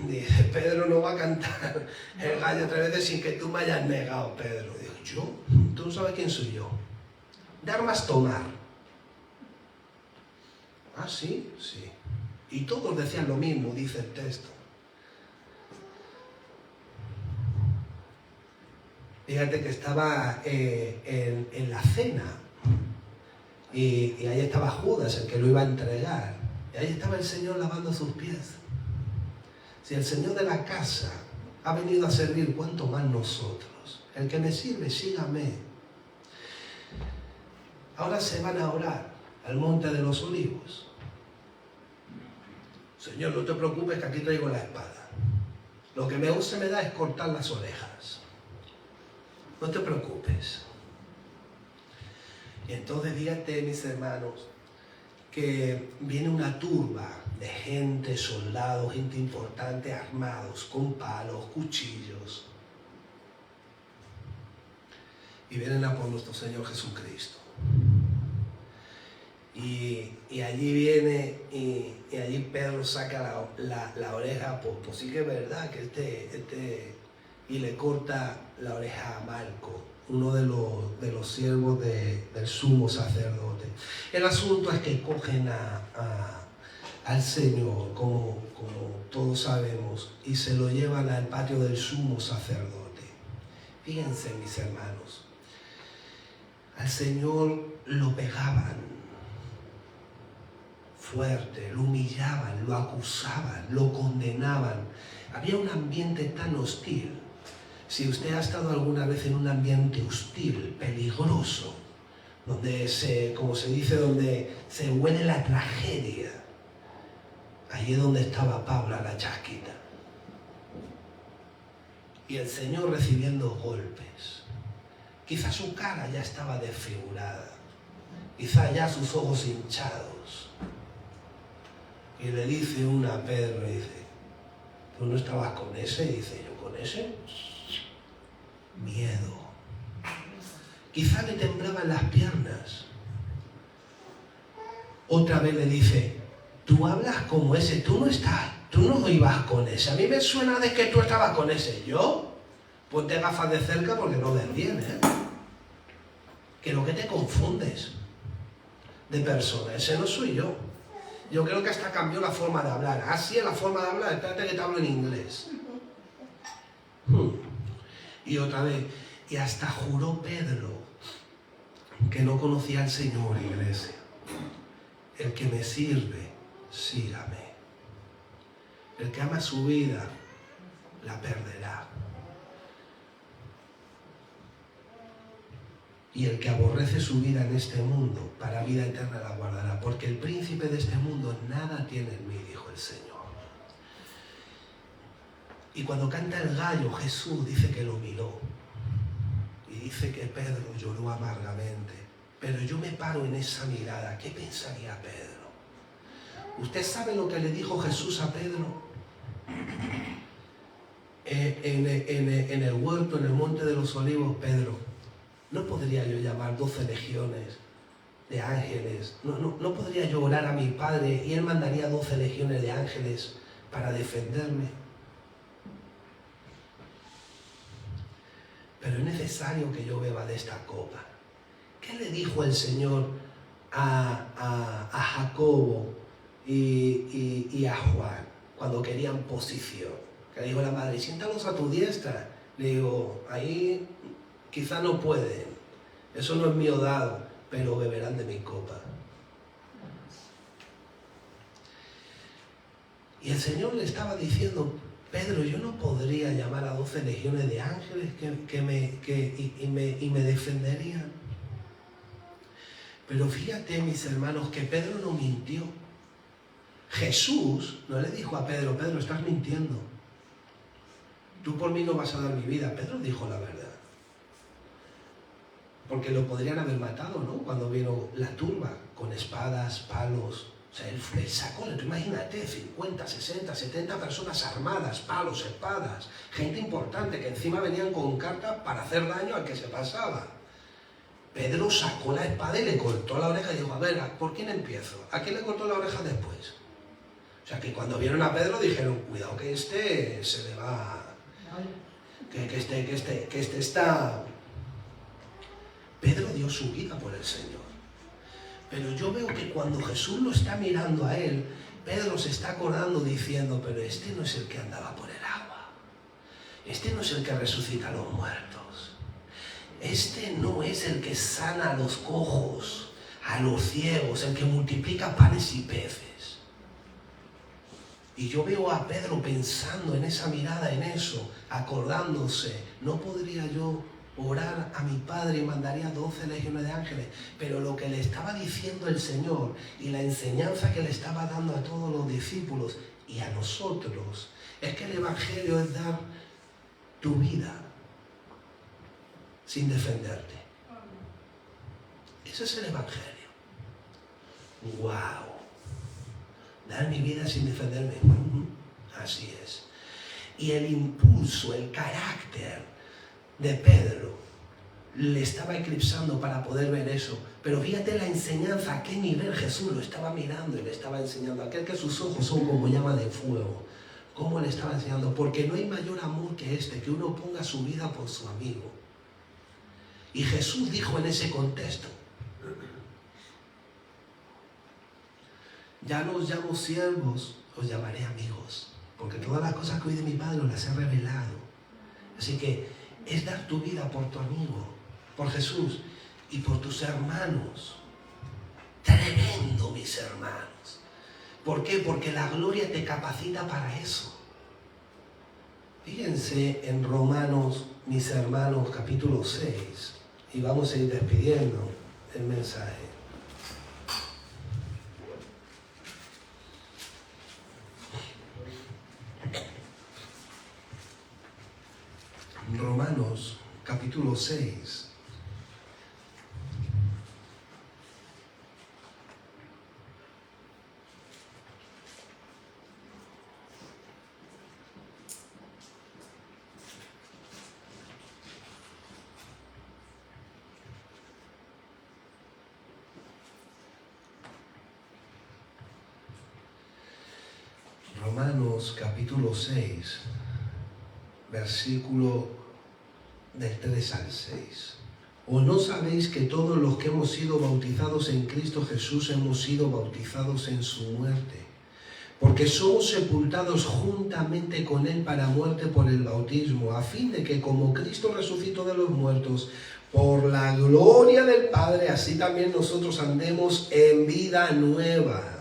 S2: Dice, Pedro no va a cantar el gallo 3 veces sin que tú me hayas negado, Pedro. Digo, ¿yo? Tú no sabes quién soy yo. Dar más tomar. Ah, sí, sí. Y todos decían lo mismo, dice el texto. Fíjate que estaba en la cena y ahí estaba Judas, el que lo iba a entregar. Y ahí estaba el Señor lavando sus pies. Si el Señor de la casa ha venido a servir, ¿cuánto más nosotros? El que me sirve, sígame. Ahora se van a orar al monte de los olivos. Señor, no te preocupes que aquí traigo la espada. Lo que se me da es cortar las orejas. No te preocupes. Y entonces fíjate, mis hermanos, que viene una turba de gente, soldados, gente importante, armados, con palos, cuchillos. Y vienen a por nuestro Señor Jesucristo. Y allí viene, y allí Pedro saca la oreja, pues sí que es verdad que y le corta la oreja a Malco, uno de los siervos del sumo sacerdote. El asunto es que cogen al Señor, como todos sabemos, y se lo llevan al patio del sumo sacerdote. Fíjense, mis hermanos, al Señor lo pegaban fuerte, lo humillaban, lo acusaban, lo condenaban. Había un ambiente tan hostil. Si usted ha estado alguna vez en un ambiente hostil, peligroso, donde donde se huele la tragedia, allí donde estaba Paula, la chasquita. Y el Señor recibiendo golpes. Quizás su cara ya estaba desfigurada. Quizás ya sus ojos hinchados. Y le dice una a Pedro, dice, ¿tú no estabas con ese? Y dice, ¿yo con ese? Miedo. Quizá le temblaban las piernas. Otra vez le dice, tú hablas como ese, tú no ibas con ese. A mí me suena de que tú estabas con ese. ¿Yo? Ponte gafas de cerca porque no ves bien, ¿eh? Creo que te confundes de persona. Ese no soy yo. Yo creo que hasta cambió la forma de hablar. Así es la forma de hablar. Espérate que te hablo en inglés. Y otra vez. Y hasta juró Pedro que no conocía al Señor, iglesia. El que me sirve, sígame. El que ama su vida, la perderá. Y el que aborrece su vida en este mundo, para vida eterna la guardará. Porque el príncipe de este mundo nada tiene en mí, dijo el Señor. Y cuando canta el gallo, Jesús dice que lo miró. Y dice que Pedro lloró amargamente. Pero yo me paro en esa mirada. ¿Qué pensaría Pedro? ¿Usted sabe lo que le dijo Jesús a Pedro? En el huerto, en el monte de los olivos, Pedro, ¿no podría yo llamar 12 legiones de ángeles? ¿No podría yo orar a mi Padre y Él mandaría 12 legiones de ángeles para defenderme? Pero es necesario que yo beba de esta copa. ¿Qué le dijo el Señor a Jacobo y a Juan cuando querían posición? Que le dijo la madre, siéntalos a tu diestra. Le digo, ahí quizá no pueden, eso no es mío dado, pero beberán de mi copa. Y el Señor le estaba diciendo, Pedro, yo no podría llamar a 12 legiones de ángeles y me defenderían. Pero fíjate, mis hermanos, que Pedro no mintió. Jesús no le dijo a Pedro, Pedro, estás mintiendo. Tú por mí no vas a dar mi vida. Pedro dijo la verdad. Porque lo podrían haber matado, ¿no? Cuando vino la turba, con espadas, palos. O sea, él sacó, tú imagínate, 50, 60, 70 personas armadas, palos, espadas. Gente importante que encima venían con cartas para hacer daño al que se pasaba. Pedro sacó la espada y le cortó la oreja y dijo, a ver, ¿por quién empiezo? ¿A quién le cortó la oreja después? O sea, que cuando vieron a Pedro dijeron, cuidado que este se le va... Que este está... Pedro dio su vida por el Señor. Pero yo veo que cuando Jesús lo está mirando a él, Pedro se está acordando diciendo, pero este no es el que andaba por el agua. Este no es el que resucita a los muertos. Este no es el que sana a los cojos, a los ciegos, el que multiplica panes y peces. Y yo veo a Pedro pensando en esa mirada, en eso, acordándose, ¿no podría yo orar a mi Padre y mandaría 12 legiones de ángeles? Pero lo que le estaba diciendo el Señor y la enseñanza que le estaba dando a todos los discípulos y a nosotros, es que el Evangelio es dar tu vida sin defenderte. Ese es el Evangelio. ¡Wow! Dar mi vida sin defenderme. Así es. Y el impulso, el carácter de Pedro le estaba eclipsando para poder ver eso. Pero fíjate la enseñanza, a qué nivel Jesús lo estaba mirando y le estaba enseñando. Aquel que sus ojos son como llama de fuego. ¿Cómo le estaba enseñando? Porque no hay mayor amor que este, que uno ponga su vida por su amigo. Y Jesús dijo en ese contexto, ya no os llamo siervos, os llamaré amigos, porque todas las cosas que oí de mi Padre os las he revelado. Así que es dar tu vida por tu amigo, por Jesús y por tus hermanos. Tremendo, mis hermanos. ¿Por qué? Porque la gloria te capacita para eso. Fíjense en Romanos, mis hermanos, capítulo 6, y vamos a ir despidiendo el mensaje. capítulo 6. Romanos capítulo 6, versículo del 3 al 6. ¿O no sabéis que todos los que hemos sido bautizados en Cristo Jesús hemos sido bautizados en su muerte? Porque somos sepultados juntamente con Él para muerte por el bautismo, a fin de que como Cristo resucitó de los muertos, por la gloria del Padre, así también nosotros andemos en vida nueva.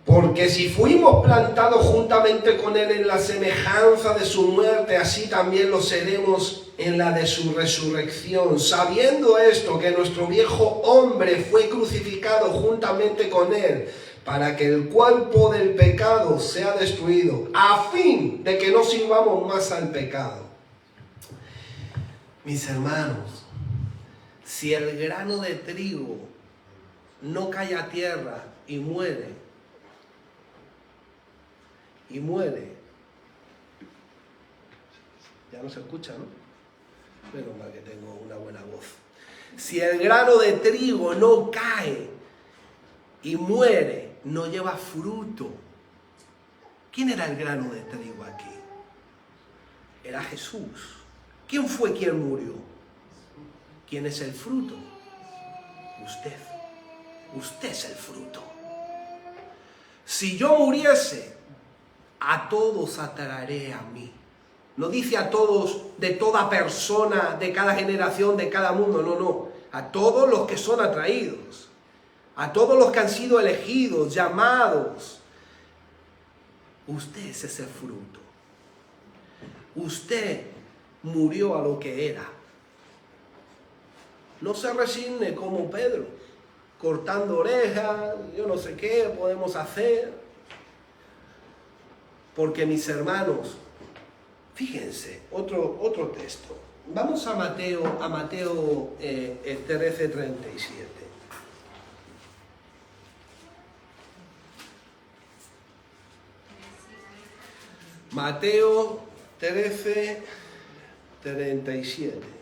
S2: Porque si fuimos plantados juntamente con Él en la semejanza de su muerte, así también lo seremos en la de su resurrección. Sabiendo esto, que nuestro viejo hombre fue crucificado juntamente con Él, para que el cuerpo del pecado sea destruido, a fin de que no sirvamos más al pecado. Mis hermanos, si el grano de trigo no cae a tierra y muere, ya no se escucha, ¿no? Menos mal que tengo una buena voz. Si el grano de trigo no cae y muere, no lleva fruto. ¿Quién era el grano de trigo aquí? Era Jesús. ¿Quién fue quien murió? ¿Quién es el fruto? Usted. Usted es el fruto. Si yo muriese, a todos atraeré a mí. No dice a todos, de toda persona, de cada generación, de cada mundo, no. A todos los que son atraídos. A todos los que han sido elegidos, llamados. Usted es ese fruto. Usted murió a lo que era. No se resigne como Pedro, cortando orejas, yo no sé qué podemos hacer. Porque mis hermanos, fíjense, otro texto. Vamos a Mateo 13:37. Mateo 13:37.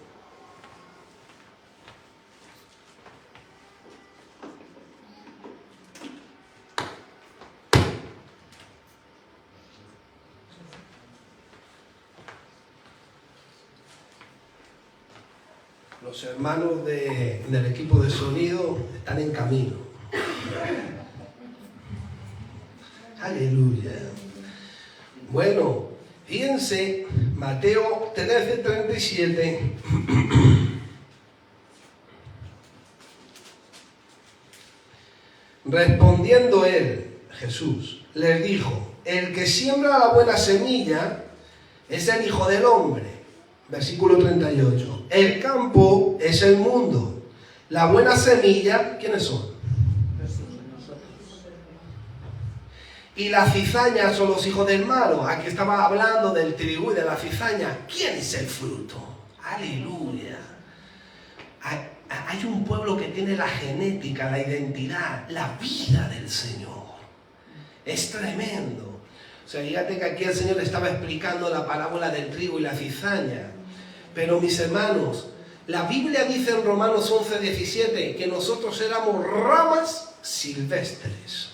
S2: Los hermanos del equipo de sonido están en camino. Aleluya. Bueno, fíjense, Mateo 13:37. Respondiendo él, Jesús, les dijo: el que siembra la buena semilla es el Hijo del Hombre. Versículo 38. El campo es el mundo. La buena semilla, ¿quiénes son? Y la cizaña son los hijos del malo. Aquí estaba hablando del trigo y de la cizaña. ¿Quién es el fruto? Aleluya. Hay un pueblo que tiene la genética, la identidad, la vida del Señor. Es tremendo. O sea, fíjate que aquí el Señor estaba explicando la parábola del trigo y la cizaña. Pero mis hermanos, la Biblia dice en Romanos 11:17 que nosotros éramos ramas silvestres.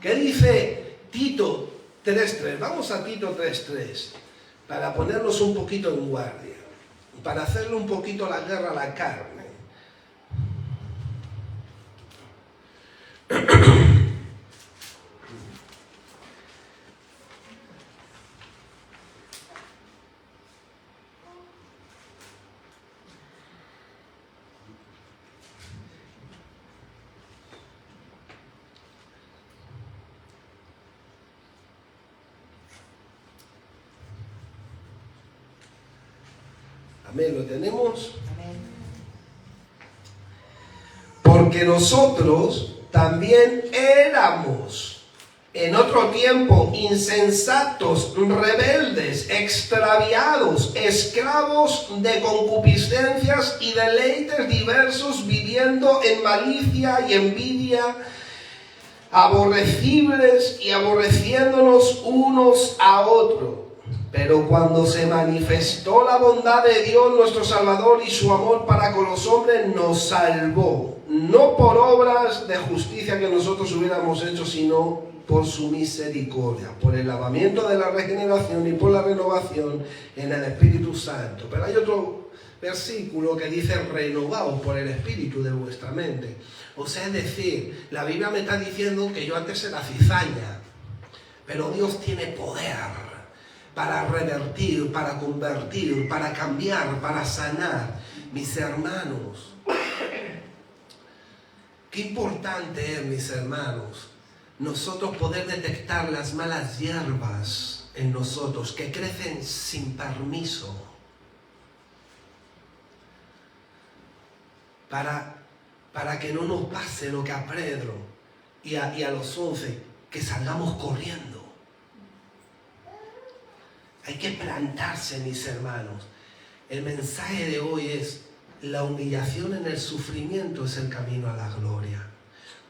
S2: ¿Qué dice Tito 3:3? Vamos a Tito 3:3 para ponernos un poquito en guardia, para hacerle un poquito la guerra a la carne. Amén, ¿lo tenemos?
S1: Amén.
S2: Porque nosotros también éramos en otro tiempo insensatos, rebeldes, extraviados, esclavos de concupiscencias y deleites diversos, viviendo en malicia y envidia, aborrecibles y aborreciéndonos unos a otros. Pero cuando se manifestó la bondad de Dios nuestro Salvador y su amor para con los hombres, nos salvó, no por obras de justicia que nosotros hubiéramos hecho, sino por su misericordia, por el lavamiento de la regeneración y por la renovación en el Espíritu Santo. Pero hay otro versículo que dice: renovaos por el Espíritu de vuestra mente. O sea, es decir, la Biblia me está diciendo que yo antes era cizaña, pero Dios tiene poder para revertir, para convertir, para cambiar, para sanar. Mis hermanos, qué importante es, mis hermanos, nosotros poder detectar las malas hierbas en nosotros que crecen sin permiso, para que no nos pase lo que a Pedro y a los 11, que salgamos corriendo. Hay que plantarse, mis hermanos. El mensaje de hoy es: la humillación en el sufrimiento es el camino a la gloria.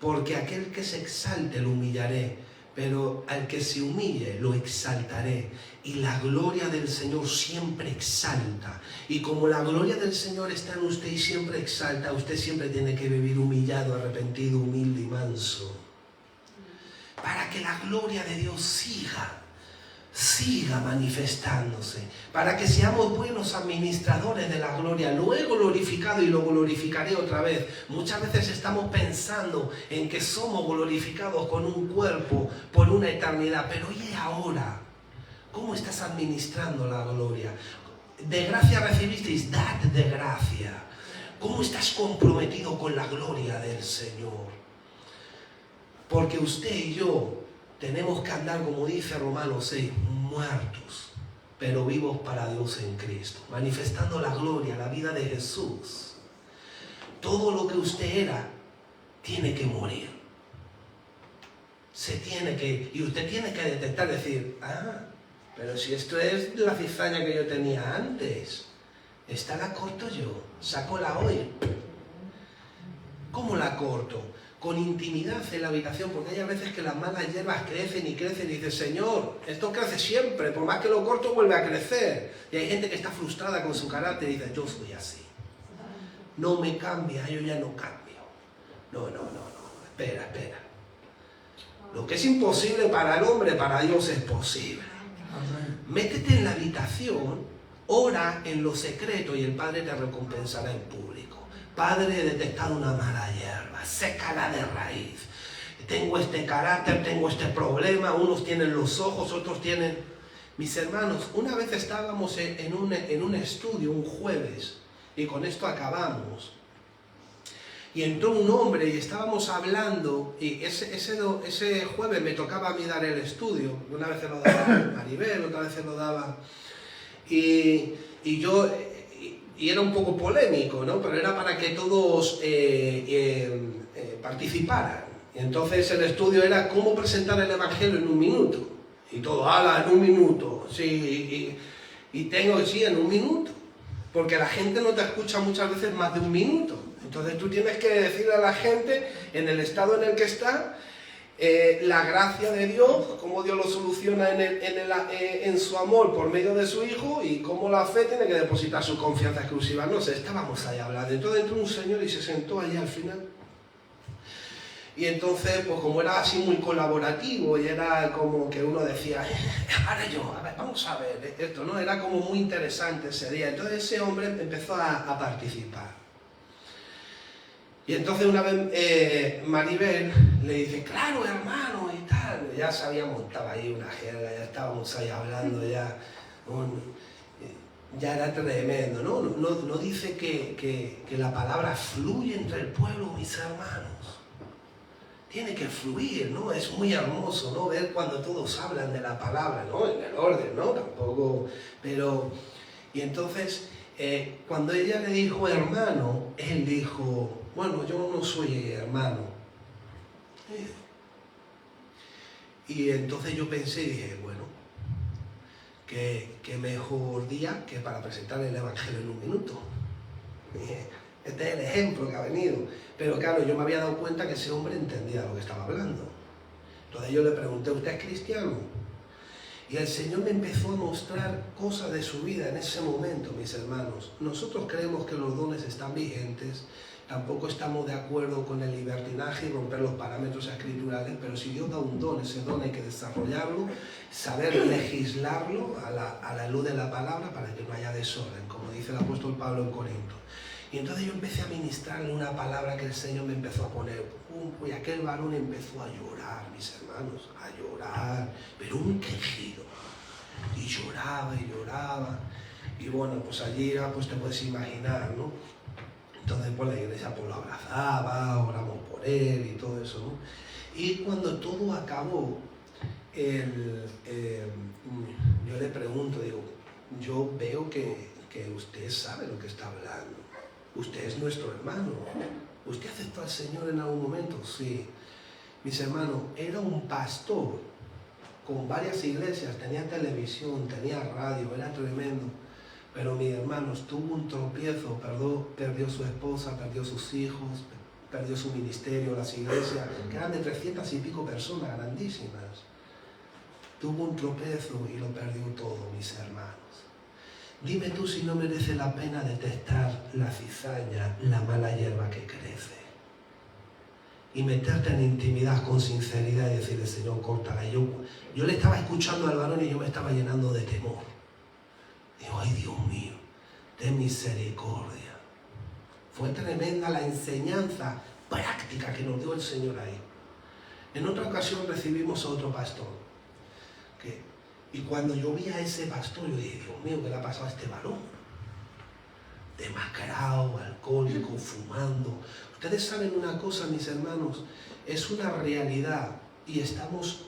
S2: Porque aquel que se exalte lo humillaré, pero al que se humille lo exaltaré. Y la gloria del Señor siempre exalta. Y como la gloria del Señor está en usted y siempre exalta, usted siempre tiene que vivir humillado, arrepentido, humilde y manso. Para que la gloria de Dios siga manifestándose, para que seamos buenos administradores de la gloria. Lo he glorificado y lo glorificaré otra vez. Muchas veces estamos pensando en que somos glorificados con un cuerpo por una eternidad, pero ¿y ahora? ¿Cómo estás administrando la gloria? De gracia recibisteis, dad de gracia. ¿Cómo estás comprometido con la gloria del Señor? Porque usted y yo tenemos que andar, como dice Romanos 6, muertos, pero vivos para Dios en Cristo, manifestando la gloria, la vida de Jesús. Todo lo que usted era tiene que morir. Y usted tiene que detectar, decir: pero si esto es la cizaña que yo tenía antes, esta la corto yo, sácola hoy. ¿Cómo la corto? Con intimidad en la habitación, porque hay a veces que las malas hierbas crecen y crecen y dice: Señor, esto crece siempre, por más que lo corto vuelve a crecer. Y hay gente que está frustrada con su carácter y dice: yo soy así, no me cambia, yo ya no cambio. No, espera. Lo que es imposible para el hombre, para Dios es posible. Métete en la habitación, ora en lo secreto y el Padre te recompensará en público. Padre, he detectado una mala hierba, sécala de raíz. Tengo este carácter, tengo este problema, unos tienen los ojos, otros tienen... Mis hermanos, una vez estábamos en un estudio, un jueves, y con esto acabamos. Y entró un hombre y estábamos hablando, y ese jueves me tocaba a mí dar el estudio. Una vez se lo daba Maribel, otra vez se lo daba... Y era un poco polémico, ¿no? Pero era para que todos participaran. Y entonces el estudio era cómo presentar el Evangelio en un minuto. Y todo, en un minuto. Sí, en un minuto. Porque la gente no te escucha muchas veces más de un minuto. Entonces tú tienes que decirle a la gente, en el estado en el que está, la gracia de Dios, cómo Dios lo soluciona en su amor por medio de su Hijo, y cómo la fe tiene que depositar su confianza exclusiva. No sé, estábamos ahí hablando. Entonces entró un señor y se sentó allí al final. Y entonces, pues como era así muy colaborativo, y era como que uno decía: vamos a ver esto, ¿no? Era como muy interesante ese día. Entonces ese hombre empezó a participar. Y entonces una vez Maribel le dice: claro, hermano, y tal. Ya se había montado ahí una jerga, ya estábamos ahí hablando, ya era tremendo, ¿no? No dice que la palabra fluye entre el pueblo, mis hermanos. Tiene que fluir, ¿no? Es muy hermoso, ¿no? Ver cuando todos hablan de la palabra, ¿no? En el orden, ¿no? Tampoco, pero... Y entonces, cuando ella le dijo hermano, él dijo: bueno, yo no soy hermano. Y entonces yo pensé y dije, bueno, qué mejor día que para presentar el Evangelio en un minuto. Dije, este es el ejemplo que ha venido. Pero claro, yo me había dado cuenta que ese hombre entendía lo que estaba hablando. Entonces yo le pregunté, ¿usted es cristiano? Y el Señor me empezó a mostrar cosas de su vida en ese momento, mis hermanos. Nosotros creemos que los dones están vigentes, tampoco estamos de acuerdo con el libertinaje y romper los parámetros escriturales, pero si Dios da un don, ese don hay que desarrollarlo, saber legislarlo a la luz de la palabra para que no haya desorden, como dice el apóstol Pablo en Corinto. Y entonces yo empecé a ministrarle una palabra que el Señor me empezó a poner, y aquel varón empezó a llorar, mis hermanos, a llorar, pero un quejido, y lloraba y lloraba, y bueno, pues allí pues te puedes imaginar, ¿no? Entonces pues la iglesia pues lo abrazaba, oramos por él y todo eso, ¿no? Y cuando todo acabó, yo le pregunto, digo, yo veo que usted sabe lo que está hablando. Usted es nuestro hermano. ¿Usted aceptó al Señor en algún momento? Sí. Mis hermanos, era un pastor con varias iglesias, tenía televisión, tenía radio, era tremendo. Pero mis hermanos, tuvo un tropiezo, perdió su esposa, perdió sus hijos, perdió su ministerio, las iglesias, que eran de 300 y pico personas, grandísimas. Tuvo un tropiezo y lo perdió todo, mis hermanos. Dime tú si no merece la pena detectar la cizaña, la mala hierba que crece. Y meterte en intimidad con sinceridad y decirle, Señor, córtala. Yo le estaba escuchando al varón y yo me estaba llenando de temor. Digo, ay Dios mío, ten misericordia. Fue tremenda la enseñanza práctica que nos dio el Señor ahí. En otra ocasión recibimos a otro pastor. Y cuando yo vi a ese pastor, yo dije, Dios mío, ¿qué le ha pasado a este varón? Demacrado, alcohólico, fumando. Ustedes saben una cosa, mis hermanos, es una realidad y estamos...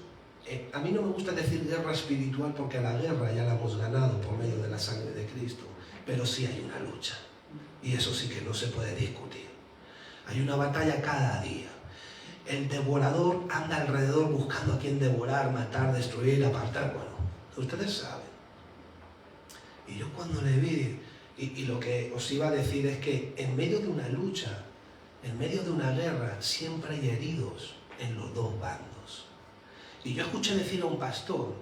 S2: a mí no me gusta decir guerra espiritual porque la guerra ya la hemos ganado por medio de la sangre de Cristo, pero sí hay una lucha y eso sí que no se puede discutir. Hay una batalla cada día. El devorador anda alrededor buscando a quien devorar, matar, destruir, apartar, bueno. Ustedes saben. Y yo cuando le vi, y lo que os iba a decir es que en medio de una lucha, en medio de una guerra, siempre hay heridos en los dos bandos. Y yo escuché decir a un pastor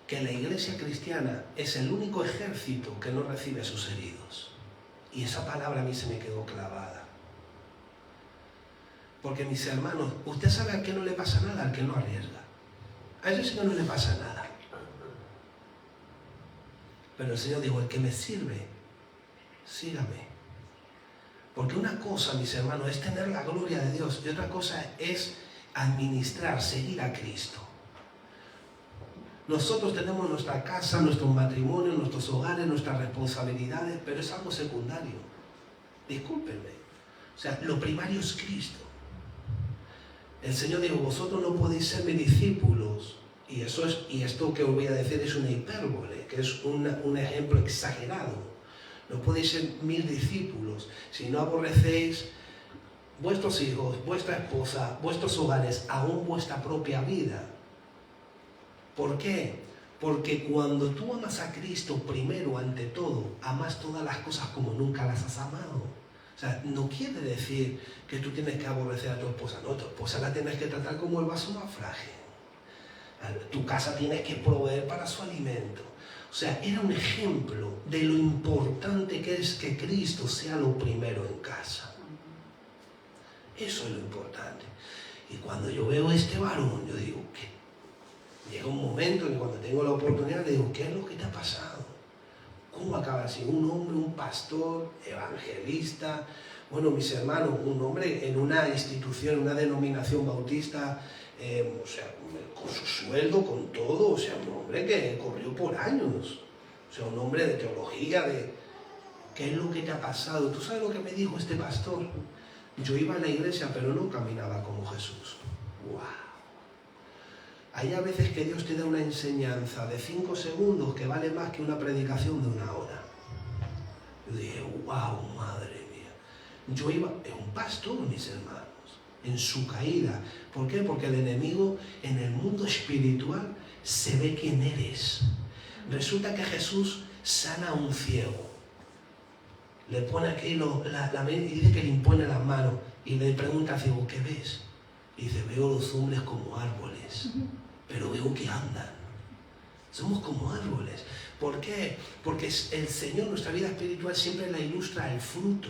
S2: que la iglesia cristiana es el único ejército que no recibe a sus heridos. Y esa palabra a mí se me quedó clavada. Porque mis hermanos, usted sabe al que no le pasa nada, al que no arriesga. A ese Señor no le pasa nada. Pero el Señor dijo, el que me sirve, sígame. Porque una cosa, mis hermanos, es tener la gloria de Dios y otra cosa es administrar, seguir a Cristo. Nosotros tenemos nuestra casa, nuestros matrimonios, nuestros hogares, nuestras responsabilidades, pero es algo secundario. Discúlpenme. O sea, lo primario es Cristo. El Señor dijo, vosotros no podéis ser mis discípulos. Y esto que os voy a decir es una hipérbole, que es un ejemplo exagerado. No podéis ser mis discípulos si no aborrecéis vuestros hijos, vuestra esposa, vuestros hogares, aún vuestra propia vida. ¿Por qué? Porque cuando tú amas a Cristo primero, ante todo, amas todas las cosas como nunca las has amado. O sea, no quiere decir que tú tienes que aborrecer a tu esposa, no, tu esposa la tienes que tratar como el vaso más frágil. Tu casa tienes que proveer para su alimento. O sea, era un ejemplo de lo importante que es que Cristo sea lo primero en casa. Eso es lo importante. Y cuando yo veo a este varón, yo digo, ¿qué? Llega un momento en que cuando tengo la oportunidad, le digo, ¿qué es lo que te ha pasado? ¿Cómo acaba así? Un hombre, un pastor, evangelista, bueno, mis hermanos, un hombre en una institución, una denominación bautista, o sea, con su sueldo, con todo, o sea, un hombre que corrió por años, o sea, un hombre de teología, de ¿qué es lo que te ha pasado? ¿Tú sabes lo que me dijo este pastor? Yo iba a la iglesia, pero no caminaba como Jesús. ¡Wow! Hay a veces que Dios te da una enseñanza de 5 segundos que vale más que una predicación de 1 hora. Yo dije, wow, madre mía. Yo iba, es un pastor, mis hermanos, en su caída. ¿Por qué? Porque el enemigo en el mundo espiritual se ve quién eres. Resulta que Jesús sana a un ciego. Le pone aquí y dice que le impone las manos y le pregunta al ciego, ¿qué ves? Y dice, veo los hombres como árboles, pero veo que andan. Somos como árboles. ¿Por qué? Porque el Señor, nuestra vida espiritual, siempre la ilustra al fruto,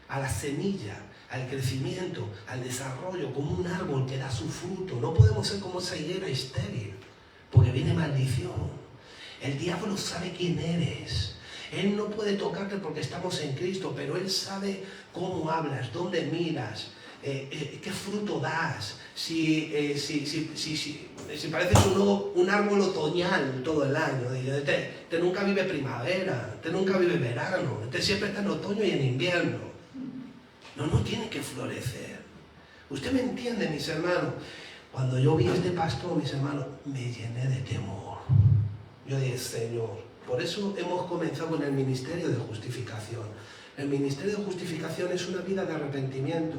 S2: a la semilla, al crecimiento, al desarrollo, como un árbol que da su fruto. No podemos ser como esa higuera estéril, porque viene maldición. El diablo sabe quién eres. Él no puede tocarte porque estamos en Cristo, pero Él sabe cómo hablas, dónde miras, qué fruto das, si pareces un árbol otoñal todo el año. Te nunca vive primavera, te nunca vive verano, te siempre está en otoño y en invierno. No tiene que florecer. Usted me entiende, mis hermanos. Cuando yo vi a este pastor, mis hermanos, me llené de temor. Yo dije, Señor, por eso hemos comenzado con el ministerio de justificación. El ministerio de justificación es una vida de arrepentimiento,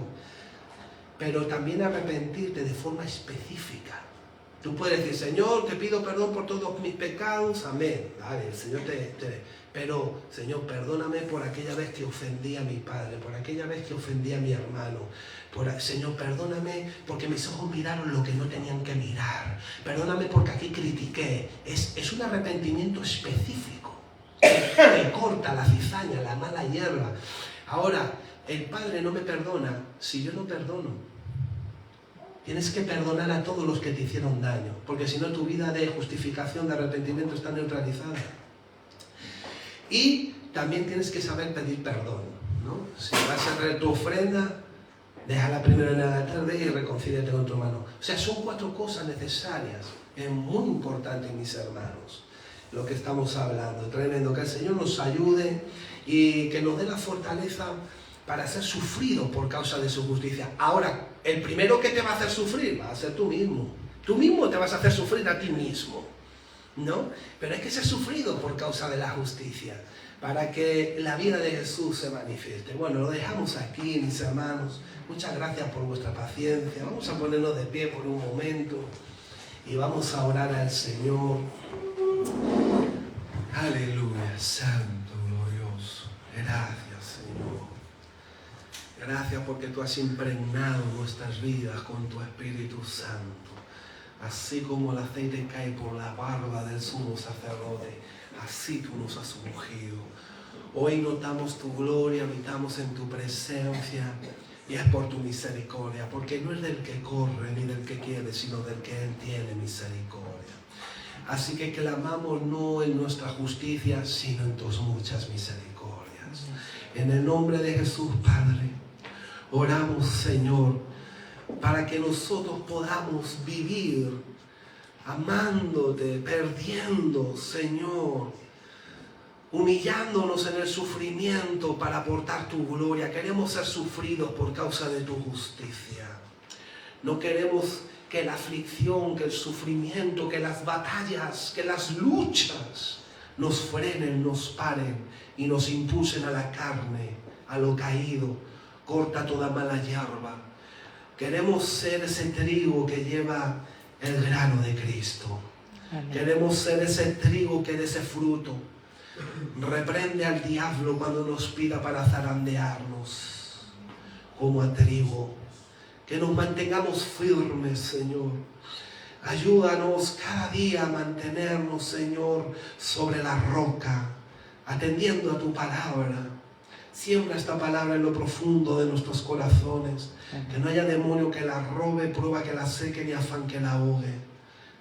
S2: pero también arrepentirte de forma específica. Tú puedes decir, Señor, te pido perdón por todos mis pecados, amén. Vale, el Señor pero, Señor, perdóname por aquella vez que ofendí a mi padre, por aquella vez que ofendí a mi hermano. Señor, perdóname porque mis ojos miraron lo que no tenían que mirar. Perdóname porque aquí critiqué. Es un arrepentimiento específico. Me corta la cizaña, la mala hierba. Ahora, el Padre no me perdona si yo no perdono. Tienes que perdonar a todos los que te hicieron daño, porque si no tu vida de justificación, de arrepentimiento está neutralizada. Y también tienes que saber pedir perdón, ¿no? Si vas a traer tu ofrenda, déjala primero en el altar y reconcíliate con tu hermano. O sea, son 4 cosas necesarias. Es muy importante, mis hermanos, lo que estamos hablando. Tremendo. Que el Señor nos ayude y que nos dé la fortaleza para ser sufrido por causa de su justicia. Ahora, el primero que te va a hacer sufrir va a ser tú mismo. Tú mismo te vas a hacer sufrir a ti mismo, ¿no? Pero hay que ser sufrido por causa de la justicia, para que la vida de Jesús se manifieste. Bueno, lo dejamos aquí, mis hermanos. Muchas gracias por vuestra paciencia. Vamos a ponernos de pie por un momento y vamos a orar al Señor. Aleluya, santo, glorioso. Gracias, Señor. Gracias porque tú has impregnado nuestras vidas con tu Espíritu Santo. Así como el aceite cae por la barba del sumo sacerdote, así tú nos has ungido. Hoy notamos tu gloria, habitamos en tu presencia y es por tu misericordia, porque no es del que corre ni del que quiere, sino del que Él tiene misericordia. Así que clamamos no en nuestra justicia, sino en tus muchas misericordias. En el nombre de Jesús, Padre, oramos, Señor, para que nosotros podamos vivir amándote, perdiendo, Señor, humillándonos en el sufrimiento para aportar tu gloria. Queremos ser sufridos por causa de tu justicia. No queremos que la aflicción, que el sufrimiento, que las batallas, que las luchas nos frenen, nos paren y nos impulsen a la carne, a lo caído. Corta toda mala hierba. Queremos ser ese trigo que lleva el grano de Cristo. Amén. Queremos ser ese trigo que dé ese fruto. Reprende al diablo cuando nos pida para zarandearnos como a trigo. Que nos mantengamos firmes, Señor. Ayúdanos cada día a mantenernos, Señor, sobre la roca, atendiendo a tu palabra. Siembra esta palabra en lo profundo de nuestros corazones. Que no haya demonio que la robe, prueba que la seque, ni afán que la ahogue.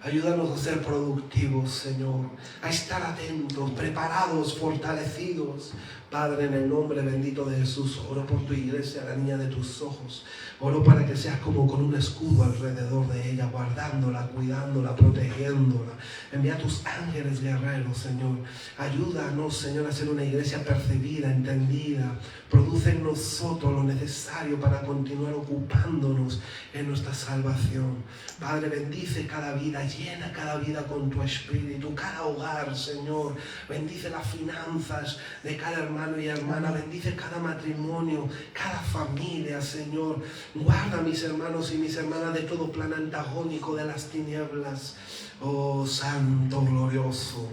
S2: Ayúdanos a ser productivos, Señor, a estar atentos, preparados, fortalecidos. Padre, en el nombre bendito de Jesús, oro por tu iglesia, la niña de tus ojos. Oro para que seas como con un escudo alrededor de ella, guardándola, cuidándola, protegiéndola. Envía tus ángeles guerreros, Señor. Ayúdanos, Señor, a ser una iglesia percibida, entendida. Produce en nosotros lo necesario para continuar ocupándonos en nuestra salvación. Padre, bendice cada vida, llena cada vida con tu espíritu, cada hogar, Señor. Bendice las finanzas de cada hermano hermano y hermana. Bendice cada matrimonio, cada familia, Señor. Guarda a mis hermanos y mis hermanas de todo plan antagónico de las tinieblas. Oh, Santo glorioso.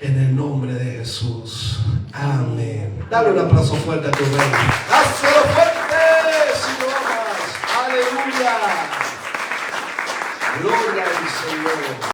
S2: En el nombre de Jesús. Amén. Dale un aplauso fuerte a tu rey. ¡Dáselo fuerte si lo amas! ¡Aleluya! Gloria al Señor.